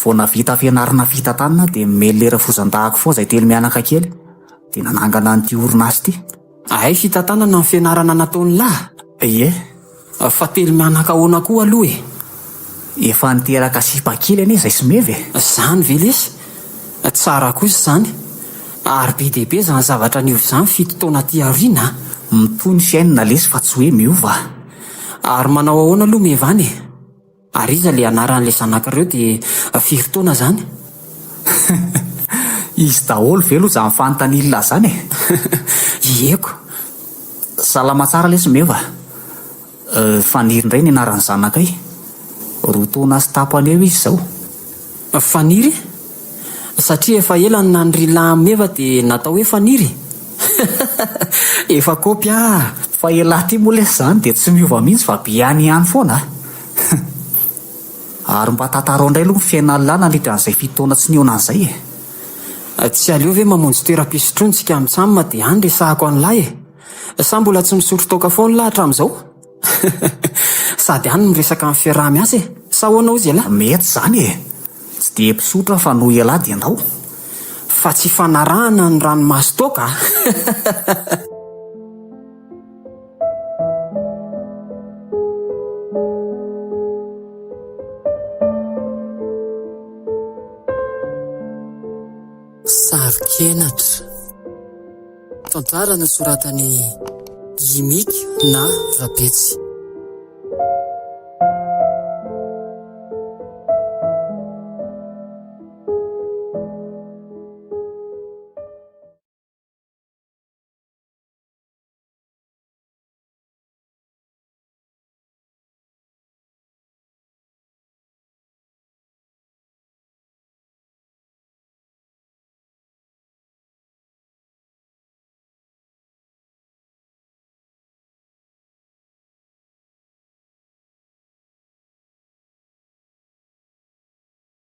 vao navita fianarana fitantanana dia nomely lera fozan-dahako foana zay telo mianaka kely dia nanangana an'ity orinasa ity. Ay fitantanana ny fianarana nataony lahy? Ie. Fa telo mianaka ahoana koa aloha Efa niteraka sipa kely anie zay somevy Zany ve lesy? Tsara kosa zany. Ary be dia be zany zavatra niovy zany 7 taona ty aoriana. Mitony fiainana lesy fa tsy hoe miova. Ary manao ahoana aloha mevany? Ary iza le anaran'le zanak'ireo dia 5 taona zany? Izy daholo ve aloha zany fanotanilona zany Ieko. Salama tsara lesy meva. Faniry indray ny anaran'ny zanakay. 2 taona sy tapany eo izy zao. Faniry? Satria efa ela ny nandrila meva dia natao hoe Faniry. Efa kopia. Fa ela ty moa lesy zany dia tsy miova mihitsy fa biany ihany foana Ary mba tantarao indray aloha ny fiainana lahy nandritra an'izay 7 taona tsy niona an'izay Tsy aleo ve mamonjy toeram-pisotroana tsika mitsamina dia any resahako an'lahy Sa mbola tsy misotro toaka foana lahy hatramin'izao? Sady any miresaka amin'ny fiaraha-miasa sa ahoana ozy lahy? Mety zany tsy dia mpisotra fa noho elahy dia andao. Fa tsy fanarahana ny ranomasy toaka Sarikenatra, tantara nosoratany Yimika na Rapetsy.